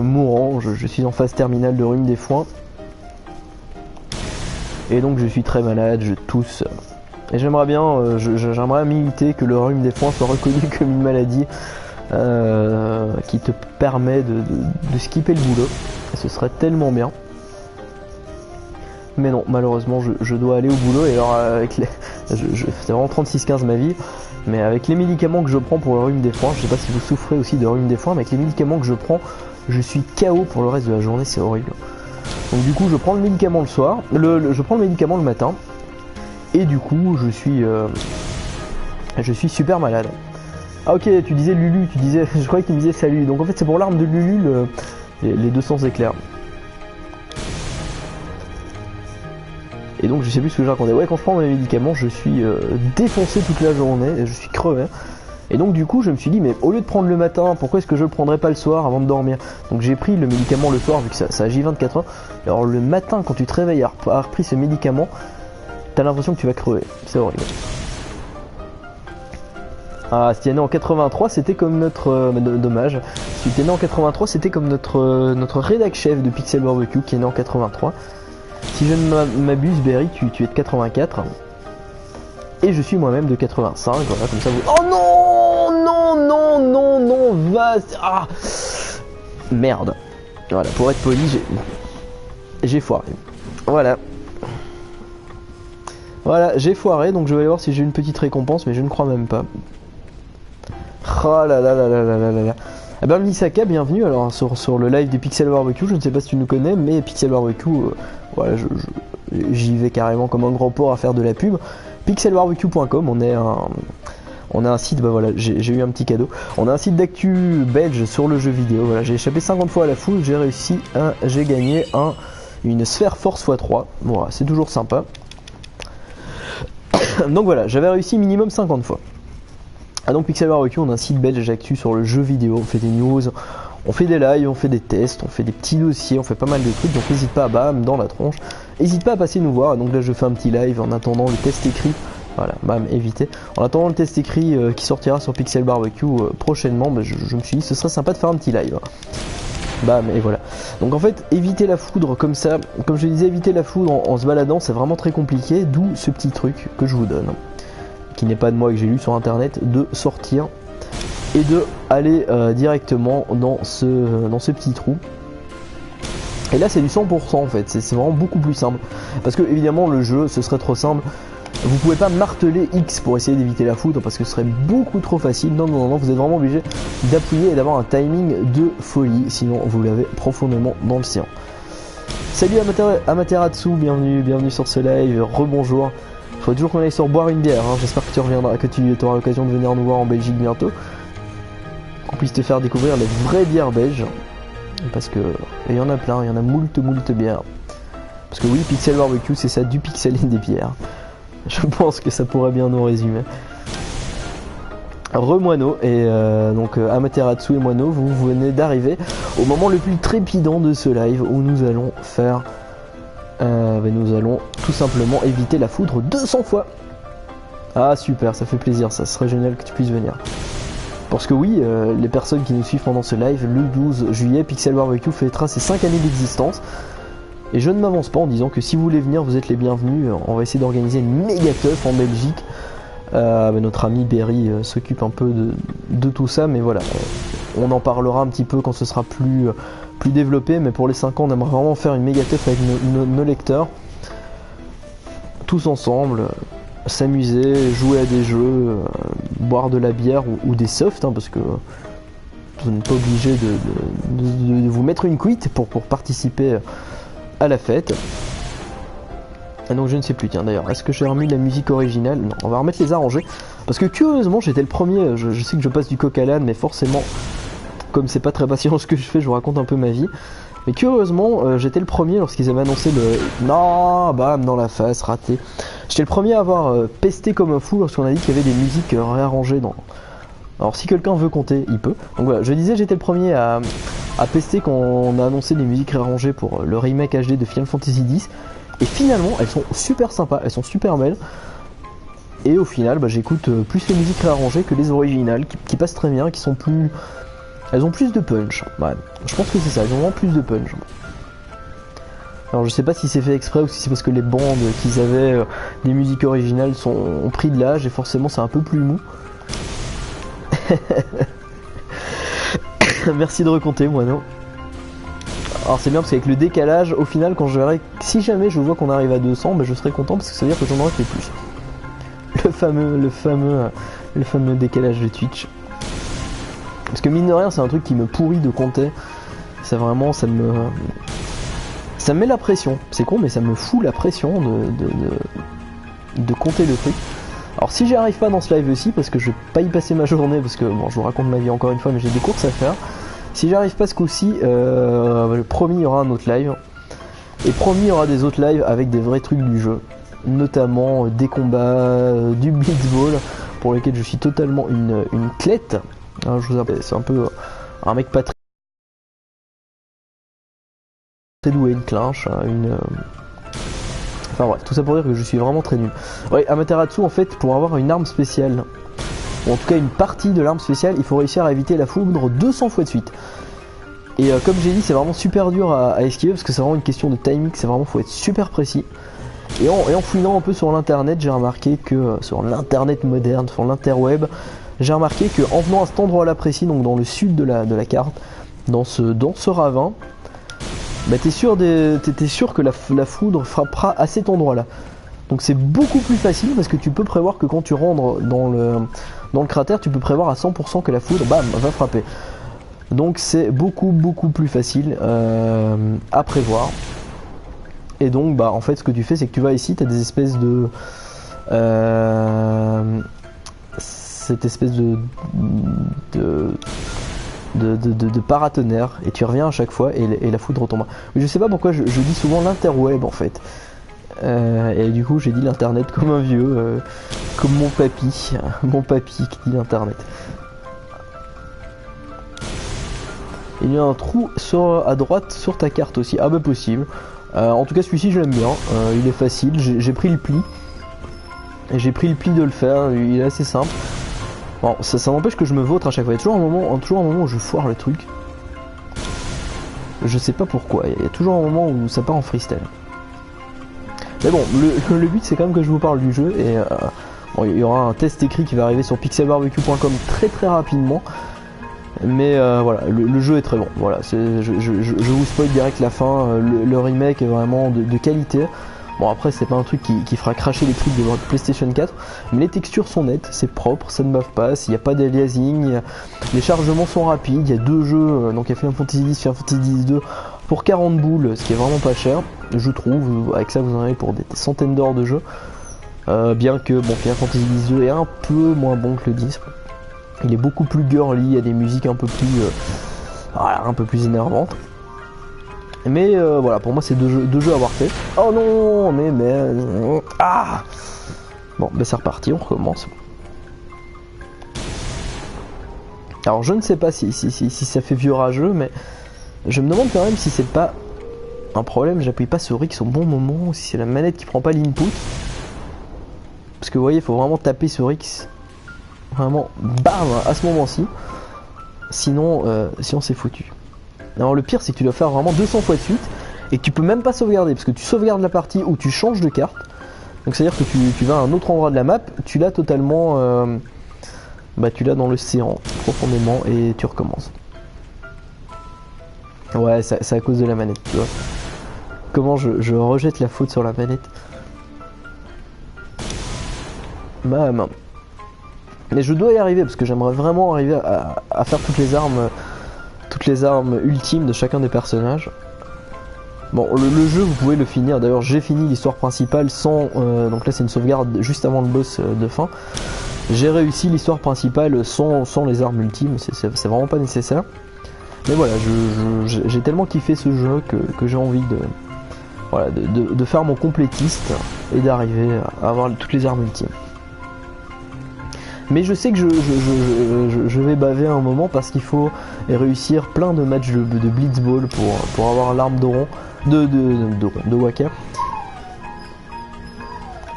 mourant, je suis en phase terminale de rhume des foins. Et donc je suis très malade, je tousse. Et j'aimerais bien, j'aimerais militer que le rhume des foins soit reconnu comme une maladie qui te permet de skipper le boulot. Et ce serait tellement bien. Mais non, malheureusement je dois aller au boulot. Et alors avec les... c'est vraiment 36-15 ma vie. Mais avec les médicaments que je prends pour le rhume des foins, je sais pas si vous souffrez aussi de rhume des foins, mais avec les médicaments que je prends, je suis KO pour le reste de la journée, c'est horrible. Donc du coup je prends le médicament le soir, je prends le médicament le matin, et du coup je suis super malade. Ah ok, tu disais Lulu, je croyais que tu me disais salut, donc en fait c'est pour l'arme de Lulu les 200 éclairs. Et donc je sais plus ce que je racontais. Ouais, quand je prends mes médicaments, je suis défoncé toute la journée, et je suis crevé. Et donc du coup je me suis dit, mais au lieu de prendre le matin, pourquoi est-ce que je le prendrais pas le soir avant de dormir? Donc j'ai pris le médicament le soir vu que ça agit 24 heures. Alors le matin quand tu te réveilles à avoir pris ce médicament, t'as l'impression que tu vas crever. C'est horrible. Ah, si t'es né en 83, c'était comme notre... dommage. Si t'es né en 83, c'était comme notre rédac chef de Pixel Barbecue qui est né en 83. Si je ne m'abuse, Berry, tu es de 84. Et je suis moi-même de 85. Voilà, comme ça vous... Oh non, non, non, non, non, va... Ah, merde. Voilà, pour être poli, j'ai foiré. Voilà. Voilà, j'ai foiré, donc je vais aller voir si j'ai une petite récompense, mais je ne crois même pas. Oh là là là là là là là. Eh ben Misaka, bienvenue alors sur le live du Pixel Barbecue. Je ne sais pas si tu nous connais, mais Pixel Barbecue, voilà, j'y vais carrément comme un grand porc à faire de la pub. Pixelbarbecue.com, on a un site, bah voilà, j'ai eu un petit cadeau. On a un site d'actu belge sur le jeu vidéo. Voilà, j'ai échappé 50 fois à la foule, j'ai gagné une sphère Force x3. Voilà, c'est toujours sympa. Donc voilà, j'avais réussi minimum 50 fois. Ah donc Pixel Barbecue, on a un site belge d'actu sur le jeu vidéo, on fait des news, on fait des lives, on fait des tests, on fait des petits dossiers, on fait pas mal de trucs, donc n'hésite pas à bam dans la tronche, n'hésite pas à passer nous voir. Donc là je fais un petit live en attendant le test écrit, voilà, bam, évitez. En attendant le test écrit qui sortira sur Pixel Barbecue prochainement, bah, je me suis dit ce serait sympa de faire un petit live. Bam, et voilà. Donc en fait, éviter la foudre comme ça, comme je disais, éviter la foudre en se baladant, c'est vraiment très compliqué, d'où ce petit truc que je vous donne, qui n'est pas de moi et que j'ai lu sur internet, de sortir et de aller directement dans ce petit trou. Et là c'est du 100% en fait, c'est vraiment beaucoup plus simple. Parce que évidemment le jeu, ce serait trop simple. Vous pouvez pas marteler X pour essayer d'éviter la foudre parce que ce serait beaucoup trop facile. Non, non, non, vous êtes vraiment obligé d'appuyer et d'avoir un timing de folie, sinon vous l'avez profondément dans le séant. Salut Amaterasu, bienvenue sur ce live, rebonjour. Faut toujours qu'on aille sur boire une bière, hein. J'espère que tu reviendras, que tu auras l'occasion de venir nous voir en Belgique bientôt. Qu'on puisse te faire découvrir les vraies bières belges. Parce que il y en a plein, il y en a moult bières. Parce que oui, Pixel Barbecue, c'est ça, du pixel et des bières. Je pense que ça pourrait bien nous résumer. Remoineau et donc Amaterasu et Moineau, vous venez d'arriver au moment le plus trépidant de ce live où nous allons faire... nous allons tout simplement éviter la foudre 200 fois. Ah super, ça fait plaisir, ça serait génial que tu puisses venir. Parce que oui, les personnes qui nous suivent pendant ce live, le 12 juillet, Pixel Barbecue fêtera ses 5 années d'existence. Et je ne m'avance pas en disant que si vous voulez venir, vous êtes les bienvenus. On va essayer d'organiser une méga teuf en Belgique. Notre ami Berry s'occupe un peu de tout ça, mais voilà, on en parlera un petit peu quand ce sera plus développé. Mais pour les 5 ans, on aimerait vraiment faire une méga teuf avec nos lecteurs. Tous ensemble, s'amuser, jouer à des jeux, boire de la bière ou des softs, hein, parce que vous n'êtes pas obligé de vous mettre une cuite pour participer à la fête. Et donc je ne sais plus, tiens d'ailleurs, est-ce que j'ai remis la musique originale? Non, on va remettre les arrangés. Parce que curieusement, j'étais le premier, je sais que je passe du coq à l'âne, mais forcément, comme c'est pas très patient ce que je fais, je vous raconte un peu ma vie. Mais curieusement, j'étais le premier lorsqu'ils avaient annoncé le... Non, bam, dans la face, raté. J'étais le premier à avoir pesté comme un fou lorsqu'on a dit qu'il y avait des musiques réarrangées dans... Alors si quelqu'un veut compter, il peut. Donc voilà, je disais j'étais le premier à pester quand on a annoncé des musiques réarrangées pour le remake HD de Final Fantasy X. Et finalement, elles sont super sympas, elles sont super belles. Et au final, bah, j'écoute plus les musiques réarrangées que les originales, qui passent très bien, qui sont plus... Elles ont plus de punch. Ouais, je pense que c'est ça, elles ont vraiment plus de punch. Alors je sais pas si c'est fait exprès ou si c'est parce que les bandes qu'ils avaient des musiques originales ont pris de l'âge et forcément c'est un peu plus mou. Merci de recompter, Moineau. Alors c'est bien parce qu'avec le décalage, au final, quand je verrai, si jamais je vois qu'on arrive à 200, bah, je serai content parce que ça veut dire que j'en aurai fait plus. Le fameux décalage de Twitch. Parce que mine de rien, c'est un truc qui me pourrit de compter. C'est vraiment, ça Ça me met la pression, c'est con mais ça me fout la pression de compter le truc. Alors si j'y arrive pas dans ce live aussi, parce que je vais pas y passer ma journée, parce que bon je vous raconte ma vie encore une fois, mais j'ai des courses à faire. Si j'y arrive pas ce coup-ci, promis il y aura un autre live. Et promis il y aura des autres lives avec des vrais trucs du jeu. Notamment des combats, du blitzball, pour lesquels je suis totalement une clette. Alors, je vous rappelle, c'est un peu un mec pas très doué, une clinche, enfin bref, tout ça pour dire que je suis vraiment très nul. Ouais, Amaterasu en fait, pour avoir une arme spéciale, ou en tout cas une partie de l'arme spéciale, il faut réussir à éviter la foudre 200 fois de suite. Et comme j'ai dit, c'est vraiment super dur à esquiver parce que c'est vraiment une question de timing, c'est vraiment, faut être super précis. Et en fouinant un peu sur l'internet, j'ai remarqué que, sur l'internet moderne, sur l'interweb, j'ai remarqué que en venant à cet endroit-là précis, donc dans le sud de la carte, dans ce ravin, bah t'es sûr que la foudre frappera à cet endroit-là. Donc c'est beaucoup plus facile parce que tu peux prévoir que quand tu rentres dans le cratère, tu peux prévoir à 100% que la foudre, bam, va frapper. Donc c'est beaucoup plus facile à prévoir. Et donc bah en fait ce que tu fais c'est que tu vas ici, tu as des espèces de cette espèce de paratonnerre et tu reviens à chaque fois et la foudre retombe. Mais je sais pas pourquoi je dis souvent l'interweb en fait. Et du coup j'ai dit l'internet comme un vieux, comme mon papy qui dit l'internet. Il y a un trou à droite sur ta carte aussi, ah bah possible. En tout cas celui-ci je l'aime bien, il est facile, j'ai pris le pli. J'ai pris le pli de le faire, il est assez simple. Bon, ça n'empêche que je me vautre à chaque fois, il y a toujours un moment où je foire le truc. Je sais pas pourquoi, il y a toujours un moment où ça part en freestyle. Mais bon, le but c'est quand même que je vous parle du jeu et bon, il y aura un test écrit qui va arriver sur pixelbarbecue.com très rapidement. Mais voilà, le jeu est très bon. Voilà, je vous spoil direct la fin. Le remake est vraiment de qualité. Bon après c'est pas un truc qui fera cracher les trucs de votre PlayStation 4, mais les textures sont nettes, c'est propre, ça ne bave pas, il n'y a pas d'aliasing, les chargements sont rapides, il y a deux jeux, donc il y a Final Fantasy X, Final Fantasy X-2 pour 40 boules, ce qui est vraiment pas cher, je trouve, avec ça vous en avez pour des centaines d'heures de jeu, bien que bon Final Fantasy X-2 est un peu moins bon que le 10, il est beaucoup plus girly, il y a des musiques un peu plus énervantes. Mais voilà, pour moi c'est deux jeux à avoir fait. Oh non, mais ah. Bon, ben c'est reparti, on recommence. Alors je ne sais pas si ça fait vieux rageux, mais je me demande quand même si c'est pas un problème, j'appuie pas sur X au bon moment, ou si c'est la manette qui prend pas l'input. Parce que vous voyez, il faut vraiment taper sur X. Vraiment, bam, à ce moment-ci. Sinon c'est foutu. Alors le pire c'est que tu dois faire vraiment 200 fois de suite et que tu peux même pas sauvegarder parce que tu sauvegardes la partie ou tu changes de carte. Donc c'est à dire que tu vas à un autre endroit de la map, tu l'as totalement tu l'as dans l'océan profondément et tu recommences. Ouais, c'est à cause de la manette, tu vois. Comment je rejette la faute sur la manette. Bam. Mais je dois y arriver parce que j'aimerais vraiment arriver à faire toutes les armes ultimes de chacun des personnages. Bon, le jeu vous pouvez le finir, d'ailleurs j'ai fini l'histoire principale sans... donc là c'est une sauvegarde juste avant le boss de fin. J'ai réussi l'histoire principale sans les armes ultimes, c'est vraiment pas nécessaire. Mais voilà, j'ai tellement kiffé ce jeu que j'ai envie de faire mon complétiste et d'arriver à avoir toutes les armes ultimes. Mais je sais que je vais baver un moment parce qu'il faut réussir plein de matchs de blitzball pour avoir l'arme de Waka.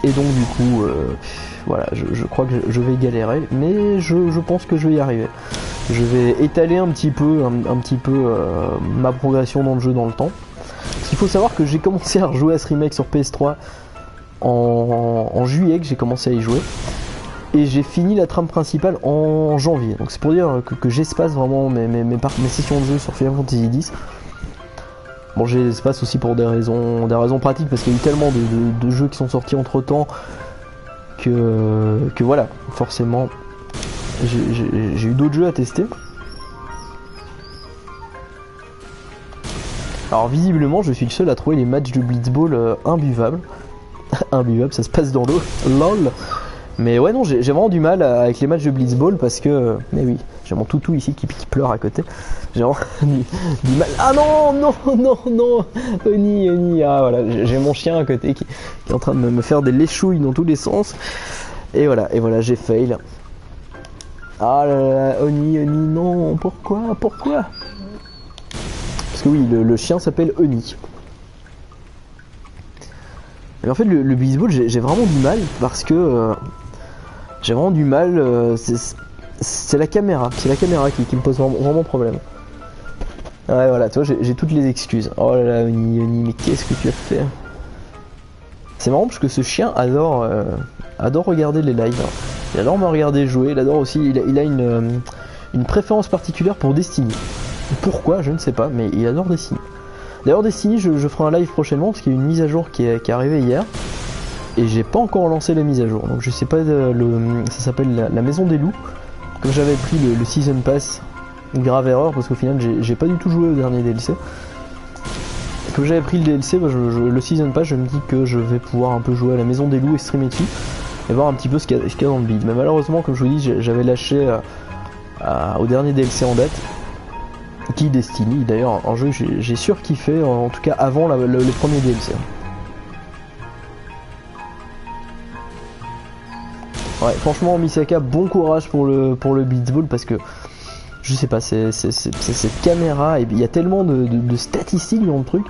Et donc du coup, voilà, je crois que je vais galérer, mais je pense que je vais y arriver. Je vais étaler un petit peu ma progression dans le jeu dans le temps. Parce qu'il faut savoir que j'ai commencé à rejouer à ce remake sur PS3 en juillet, que j'ai commencé à y jouer. Et j'ai fini la trame principale en janvier. Donc c'est pour dire que j'espace vraiment mes sessions de jeu sur Final Fantasy X. Bon, j'espace aussi pour des raisons pratiques parce qu'il y a eu tellement de jeux qui sont sortis entre temps que voilà, forcément j'ai eu d'autres jeux à tester. Alors visiblement je suis le seul à trouver les matchs de Blitzball imbuvables. Imbuvable, ça se passe dans l'eau, lol. Mais ouais non, j'ai vraiment du mal avec les matchs de Blitzball parce que... mais oui, j'ai mon toutou ici qui pleure à côté. J'ai vraiment du mal... Ah non, non, non, non. Oni, ah voilà, j'ai mon chien à côté qui est en train de me faire des léchouilles dans tous les sens. Et voilà, j'ai fail. Ah là là, Oni, non, pourquoi Parce que oui, le chien s'appelle Oni. Et en fait, le Blitzball, j'ai vraiment du mal parce que... j'ai vraiment du mal, c'est la caméra qui me pose vraiment problème. Ouais voilà, toi j'ai toutes les excuses. Oh là là, Oni, mais qu'est-ce que tu as fait? C'est marrant parce que ce chien adore regarder les lives. Il adore me regarder jouer, il adore aussi, il a une préférence particulière pour Destiny. Pourquoi, je ne sais pas, mais il adore Destiny. D'ailleurs Destiny, je ferai un live prochainement parce qu'il y a une mise à jour qui est arrivée hier. Et j'ai pas encore lancé la mise à jour, donc je sais pas, ça s'appelle la Maison des Loups. Comme j'avais pris le Season Pass, grave erreur parce qu'au final j'ai pas du tout joué au dernier DLC. Comme j'avais pris le DLC, bah, le Season Pass, je me dis que je vais pouvoir un peu jouer à la Maison des Loups et streamer dessus. Et voir un petit peu ce qu'il y a dans le build. Mais malheureusement, comme je vous dis, j'avais lâché au dernier DLC en date. Qui Destiny, d'ailleurs un jeu que j'ai surkiffé, en tout cas avant le premier DLC. Ouais, franchement, Misaka, bon courage pour le Blitzball parce que je sais pas, c'est cette caméra et il y a tellement de statistiques dans le truc,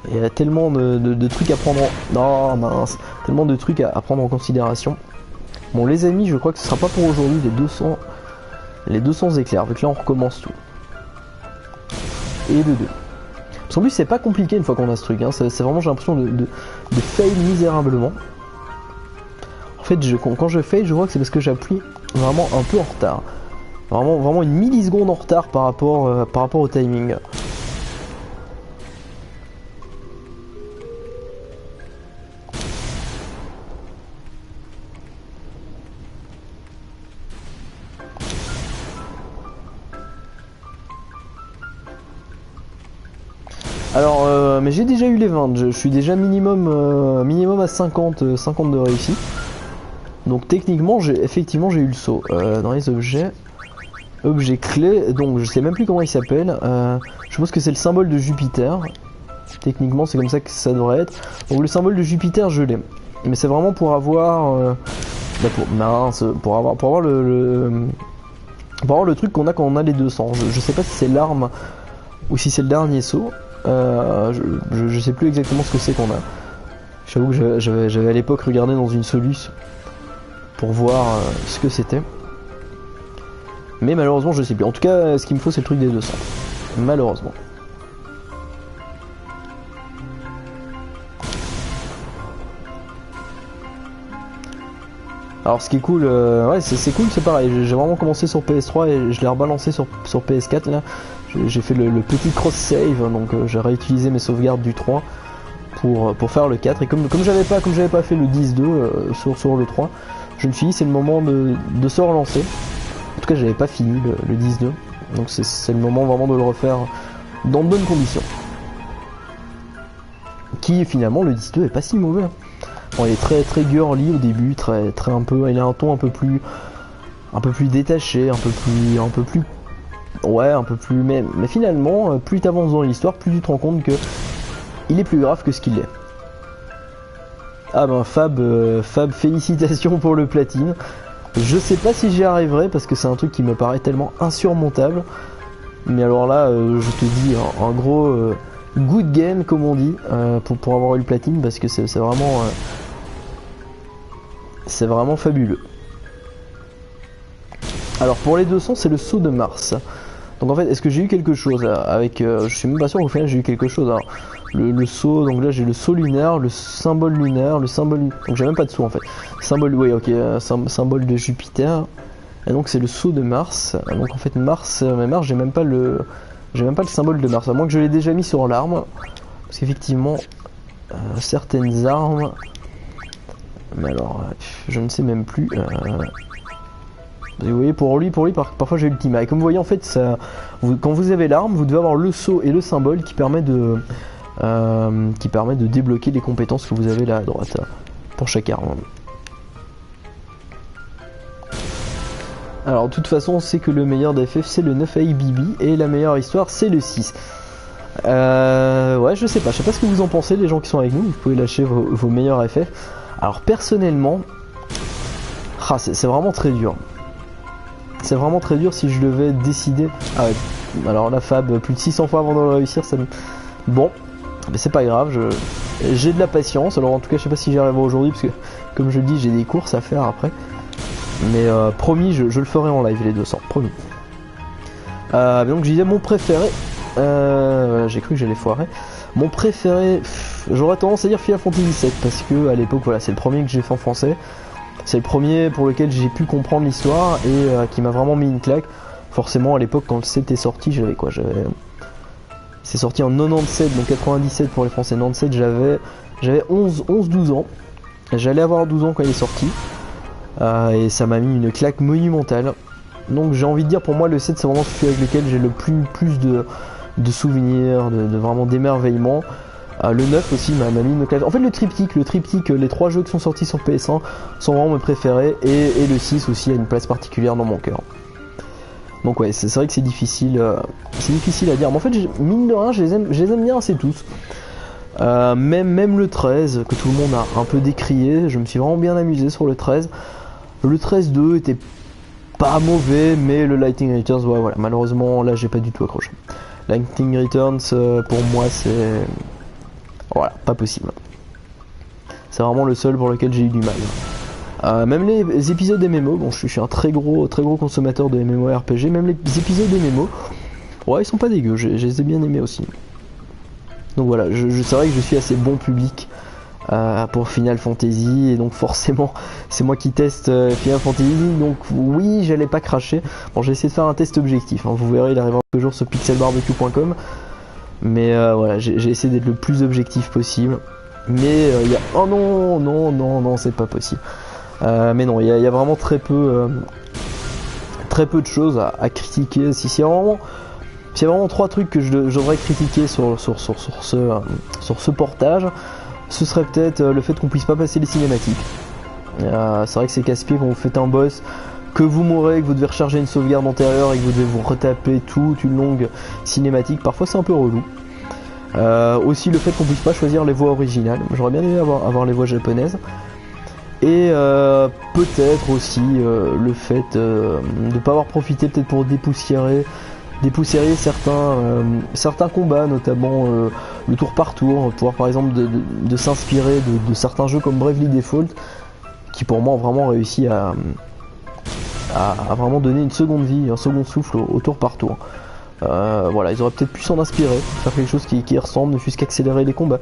il y a tellement de trucs à prendre en... Non, mince, tellement de trucs à prendre en considération. Bon, les amis, je crois que ce sera pas pour aujourd'hui les 200 éclairs, vu que là on recommence tout. Et de 2. Parce qu'en plus, c'est pas compliqué une fois qu'on a ce truc, hein. C'est vraiment, j'ai l'impression de fail misérablement. En fait, quand je fail, je vois que c'est parce que j'appuie vraiment un peu en retard. Vraiment une milliseconde en retard par rapport au timing. Alors, mais j'ai déjà eu les 20, je suis déjà minimum à 50 de réussite. Donc techniquement, effectivement j'ai eu le saut. Dans les objets clés, donc je sais même plus comment il s'appelle. Je pense que c'est le symbole de Jupiter. Techniquement c'est comme ça que ça devrait être. Donc le symbole de Jupiter je l'ai. Mais c'est vraiment pour avoir... pour avoir le truc qu'on a quand on a les 200. Je sais pas si c'est l'arme ou si c'est le dernier saut. Je sais plus exactement ce que c'est qu'on a. J'avoue que j'avais à l'époque regardé dans une soluce pour voir ce que c'était. Mais malheureusement je sais plus. En tout cas ce qu'il me faut c'est le truc des 200. Malheureusement. Alors ce qui est cool, ouais c'est cool, c'est pareil, j'ai vraiment commencé sur PS3 et je l'ai rebalancé sur PS4 là. J'ai fait le petit cross save, donc j'ai réutilisé mes sauvegardes du 3 pour faire le 4. Et comme j'avais pas fait le 10-2 sur le 3, je me suis dit c'est le moment de se relancer. En tout cas j'avais pas fini le 10-2, donc c'est le moment vraiment de le refaire dans de bonnes conditions. Qui finalement le 10-2 est pas si mauvais. Bon, il est très girly au début, très un peu, il a un ton un peu plus détaché, un peu plus ouais, un peu plus, mais finalement plus t'avances dans l'histoire, plus tu te rends compte que il est plus grave que ce qu'il est. Ah ben Fab, félicitations pour le platine. Je sais pas si j'y arriverai parce que c'est un truc qui me paraît tellement insurmontable. Mais alors là, je te dis un gros good game comme on dit pour avoir eu le platine parce que c'est vraiment fabuleux. Alors pour les 200 c'est le saut de Mars. Donc en fait est-ce que j'ai eu quelque chose avec je suis même pas sûr qu'au final j'ai eu quelque chose. Alors, le saut, donc là j'ai le saut lunaire, le symbole lunaire, le symbole, donc j'ai même pas de saut en fait. Symbole, oui ok, symbole de Jupiter. Et donc c'est le saut de Mars. Donc en fait Mars, mais Mars j'ai même pas le symbole de Mars, à moins que je l'ai déjà mis sur l'arme. Parce qu'effectivement certaines armes, mais alors je ne sais même plus. Vous voyez, pour lui parfois j'ai ultima. Et comme vous voyez, en fait, ça, quand vous avez l'arme, vous devez avoir le saut et le symbole qui permet de débloquer les compétences que vous avez là à droite pour chaque arme. Alors de toute façon on sait que le meilleur d'FF c'est le 9 AIBB et la meilleure histoire c'est le 6. Ouais, je sais pas ce que vous en pensez les gens qui sont avec nous, vous pouvez lâcher vos meilleurs FF. Alors personnellement, c'est vraiment très dur. C'est vraiment très dur si je devais décider. Ah ouais, alors la Fab, plus de 600 fois avant de le réussir, ça me... Bon, mais c'est pas grave, j'ai de la patience. Alors en tout cas, je sais pas si j'y arriverai aujourd'hui, parce que comme je le dis, j'ai des courses à faire après. Mais promis, je le ferai en live les 200, promis. Donc je disais mon préféré. J'ai cru que j'allais foirer. Mon préféré, j'aurais tendance à dire Final Fantasy VII, parce que à l'époque, voilà, c'est le premier que j'ai fait en français. C'est le premier pour lequel j'ai pu comprendre l'histoire et qui m'a vraiment mis une claque. Forcément, à l'époque, quand le 7 est sorti, j'avais quoi? C'est sorti en 97, donc 97 pour les Français, 97, j'avais 11-12 ans. J'allais avoir 12 ans quand il est sorti. Et ça m'a mis une claque monumentale. Donc j'ai envie de dire, pour moi, le 7, c'est vraiment celui avec lequel j'ai le plus de souvenirs, de vraiment d'émerveillement. Le 9 aussi m'a mis une claque. En fait, le triptyque, les 3 jeux qui sont sortis sur PS1 sont vraiment mes préférés. Et le 6 aussi a une place particulière dans mon cœur. Donc ouais, c'est vrai que c'est difficile à dire. Mais en fait, mine de rien, je les aime bien assez tous. Même le 13, que tout le monde a un peu décrié, je me suis vraiment bien amusé sur le 13. Le 13-2 était pas mauvais, mais le Lightning Returns, ouais, voilà, malheureusement, là, j'ai pas du tout accroché. Lightning Returns, pour moi, c'est... Voilà, pas possible. C'est vraiment le seul pour lequel j'ai eu du mal. Même les épisodes MMO, bon, je suis un très gros consommateur de MMORPG, même les épisodes MMO, ouais, ils sont pas dégueux, je les ai bien aimés aussi. Donc voilà, c'est vrai que je suis assez bon public pour Final Fantasy, et donc forcément c'est moi qui teste Final Fantasy, donc oui, j'allais pas cracher. Bon, j'ai essayé de faire un test objectif, hein. Vous verrez, il arrivera quelques jours sur pixelbarbecue.com, mais voilà, j'ai essayé d'être le plus objectif possible. Mais il y a... Oh non, c'est pas possible. Mais non, il y a vraiment très peu de choses à critiquer. Si c'est vraiment... S'il y a vraiment 3 trucs que je devrais critiquer sur ce portage, ce serait peut-être le fait qu'on puisse pas passer les cinématiques. C'est vrai que c'est casse-pied quand vous faites un boss, que vous mourrez, que vous devez recharger une sauvegarde antérieure et que vous devez vous retaper toute une longue cinématique. Parfois c'est un peu relou. Aussi le fait qu'on puisse pas choisir les voix originales. J'aurais bien aimé avoir les voix japonaises. Et peut-être aussi le fait de ne pas avoir profité peut-être pour dépoussiérer certains combats, notamment le tour par tour, pouvoir par exemple de s'inspirer de certains jeux comme Bravely Default, qui pour moi ont vraiment réussi à vraiment donner une seconde vie, un second souffle au tour par tour. Voilà, ils auraient peut-être pu s'en inspirer, faire quelque chose qui ressemble, ne fût-ce qu'accélérer les combats.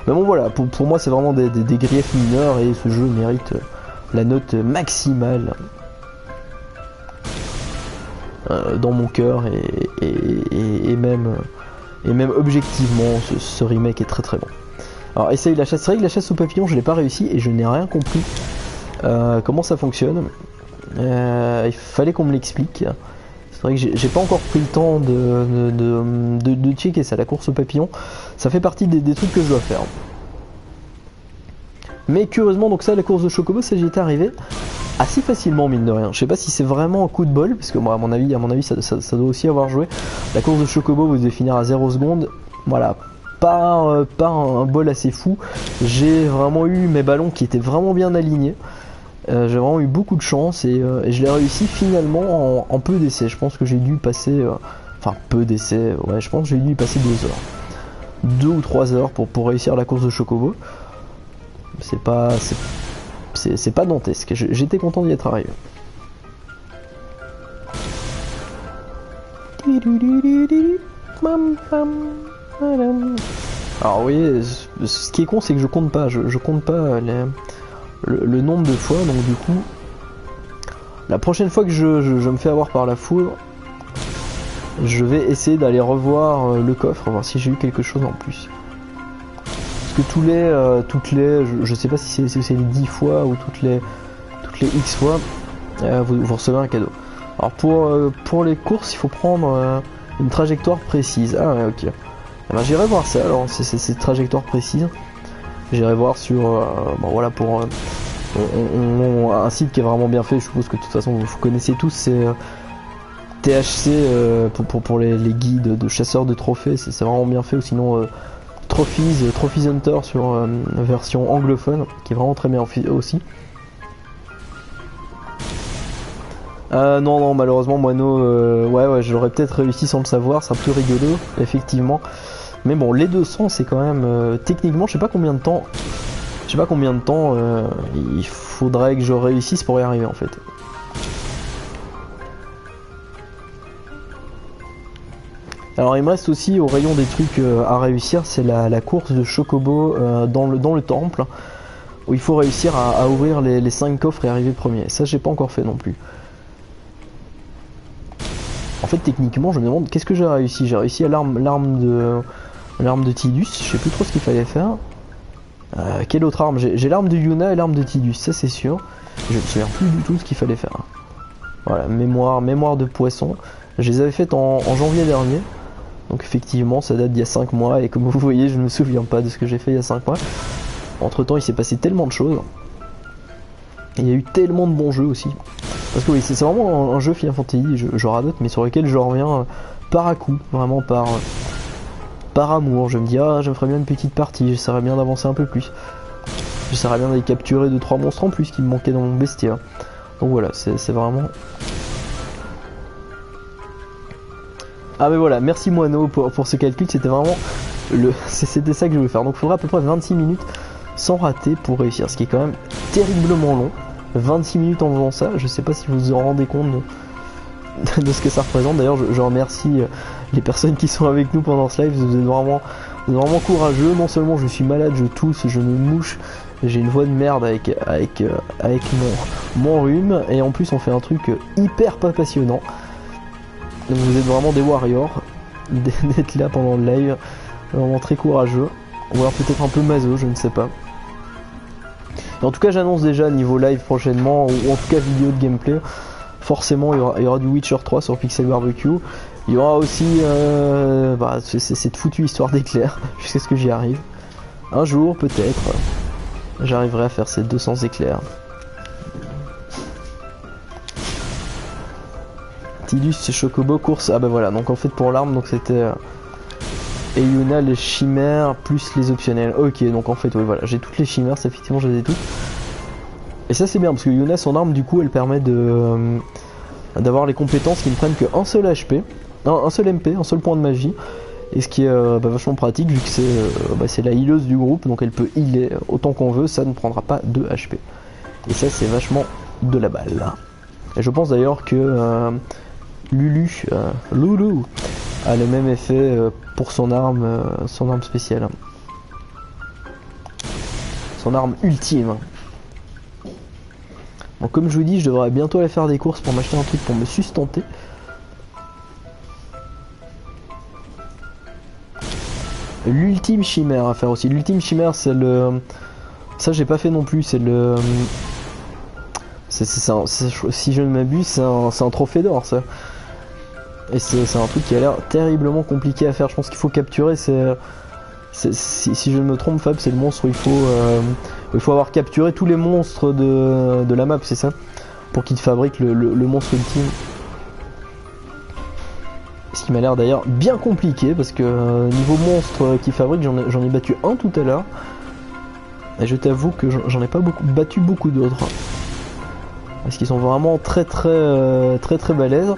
Mais bon voilà, pour moi c'est vraiment des griefs mineurs, et ce jeu mérite la note maximale dans mon cœur, et même objectivement ce remake est très très bon. Alors essaye la chasse, c'est vrai que la chasse au papillon je l'ai pas réussi et je n'ai rien compris comment ça fonctionne. Il fallait qu'on me l'explique. C'est vrai que j'ai pas encore pris le temps de checker ça, la course au papillon. Ça fait partie des trucs que je dois faire. Mais curieusement, donc ça, la course de Chocobo, ça j'y étais arrivé assez facilement, mine de rien. Je sais pas si c'est vraiment un coup de bol, parce que moi, à mon avis ça doit aussi avoir joué. La course de Chocobo, vous devez finir à 0 secondes. Voilà, pas un bol assez fou. J'ai vraiment eu mes ballons qui étaient vraiment bien alignés. J'ai vraiment eu beaucoup de chance, et je l'ai réussi finalement en peu d'essais. Je pense que j'ai dû passer... Enfin, peu d'essais, ouais, je pense que j'ai dû y passer 2 heures. 2 ou 3 heures pour réussir la course de Chocobo. C'est pas dantesque, j'étais content d'y être arrivé. Alors oui, ce qui est con, c'est que je compte pas le nombre de fois, donc du coup la prochaine fois que je me fais avoir par la foudre, je vais essayer d'aller revoir le coffre, voir si j'ai eu quelque chose en plus. Parce que je sais pas si c'est les 10 fois ou toutes les X fois, vous recevez un cadeau. Alors pour les courses, il faut prendre une trajectoire précise. Ah ouais, ok. Eh ben, j'irai voir ça, alors c'est cette trajectoire précise. J'irai voir sur... bon voilà, pour un site qui est vraiment bien fait, je suppose que de toute façon vous connaissez tous, c'est THC pour les guides de chasseurs de trophées, c'est vraiment bien fait, ou sinon Trophies Hunter sur version anglophone, qui est vraiment très bien aussi. Non, malheureusement, Moineau, ouais, j'aurais peut-être réussi sans le savoir, ça sera plus rigolo, effectivement. Mais bon, les 200, c'est quand même, techniquement, je sais pas combien de temps il faudrait que je réussisse pour y arriver, en fait. Alors, il me reste aussi, au rayon des trucs à réussir, c'est la course de Chocobo dans le temple, où il faut réussir à ouvrir les 5 coffres et arriver premier. Ça, j'ai pas encore fait non plus. En fait, techniquement, je me demande qu'est-ce que j'ai réussi. J'ai réussi à l'arme de Tidus. Je sais plus trop ce qu'il fallait faire. Quelle autre arme? J'ai l'arme de Yuna et l'arme de Tidus, ça c'est sûr. Je me souviens plus du tout ce qu'il fallait faire. Voilà, mémoire de poisson. Je les avais faites en janvier dernier. Donc effectivement, ça date d'il y a 5 mois. Et comme vous voyez, je ne me souviens pas de ce que j'ai fait il y a 5 mois. Entre temps, il s'est passé tellement de choses. Et il y a eu tellement de bons jeux aussi. Parce que oui, c'est vraiment un jeu Final Fantasy, je radote, mais sur lequel je reviens par à coup, vraiment par amour. Je me dis, ah, je me ferais bien une petite partie, j'essaierais bien d'avancer un peu plus. J'essaierais bien d'aller capturer 2-3 monstres en plus qui me manquaient dans mon bestiaire. Donc voilà, c'est vraiment... Ah mais voilà, merci Moineau pour ce calcul, c'était vraiment... C'était ça que je voulais faire. Donc il faudra à peu près 26 minutes sans rater pour réussir, ce qui est quand même terriblement long. 26 minutes en faisant ça, je sais pas si vous vous en rendez compte de ce que ça représente. D'ailleurs, je remercie les personnes qui sont avec nous pendant ce live, vous êtes vraiment courageux. Non seulement je suis malade, je tousse, je me mouche, j'ai une voix de merde avec mon rhume, et en plus on fait un truc hyper pas passionnant. Donc vous êtes vraiment des warriors d'être là pendant le live, vraiment très courageux, ou alors peut-être un peu maso, je ne sais pas. En tout cas, j'annonce déjà niveau live prochainement, ou en tout cas vidéo de gameplay. Forcément, il y aura du Witcher 3 sur Pixel Barbecue. Il y aura aussi cette foutue histoire d'éclairs, jusqu'à ce que j'y arrive. Un jour, peut-être, j'arriverai à faire ces 200 éclairs. Tidus, Chocobo, course. Ah bah voilà, donc en fait pour l'arme, donc c'était... Et Yuna, les chimères plus les optionnels. Ok, donc en fait, oui, voilà, j'ai toutes les chimères, ça, effectivement, je les ai toutes. Et ça, c'est bien, parce que Yuna, son arme, du coup, elle permet d'avoir les compétences qui ne prennent qu'un seul HP, un seul MP, un seul point de magie. Et ce qui est vachement pratique, vu que c'est la healeuse du groupe, donc elle peut healer autant qu'on veut, ça ne prendra pas de HP. Et ça, c'est vachement de la balle. Et je pense d'ailleurs que Loulou a le même effet pour son arme spéciale. Son arme ultime. Bon, comme je vous dis, je devrais bientôt aller faire des courses pour m'acheter un truc pour me sustenter. L'ultime chimère à faire aussi. L'ultime chimère, c'est le... Ça, j'ai pas fait non plus, c'est le... si je ne m'abuse, c'est un trophée d'or, ça. Et c'est un truc qui a l'air terriblement compliqué à faire. Je pense qu'il faut capturer, si je ne me trompe, Fab, c'est le monstre où il faut avoir capturé tous les monstres de la map, c'est ça? Pour qu'il te fabrique le monstre ultime. Ce qui m'a l'air d'ailleurs bien compliqué, parce que niveau monstre qu'il fabrique, j'en ai battu un tout à l'heure. Et je t'avoue que j'en ai pas battu beaucoup d'autres. Parce qu'ils sont vraiment très balèzes.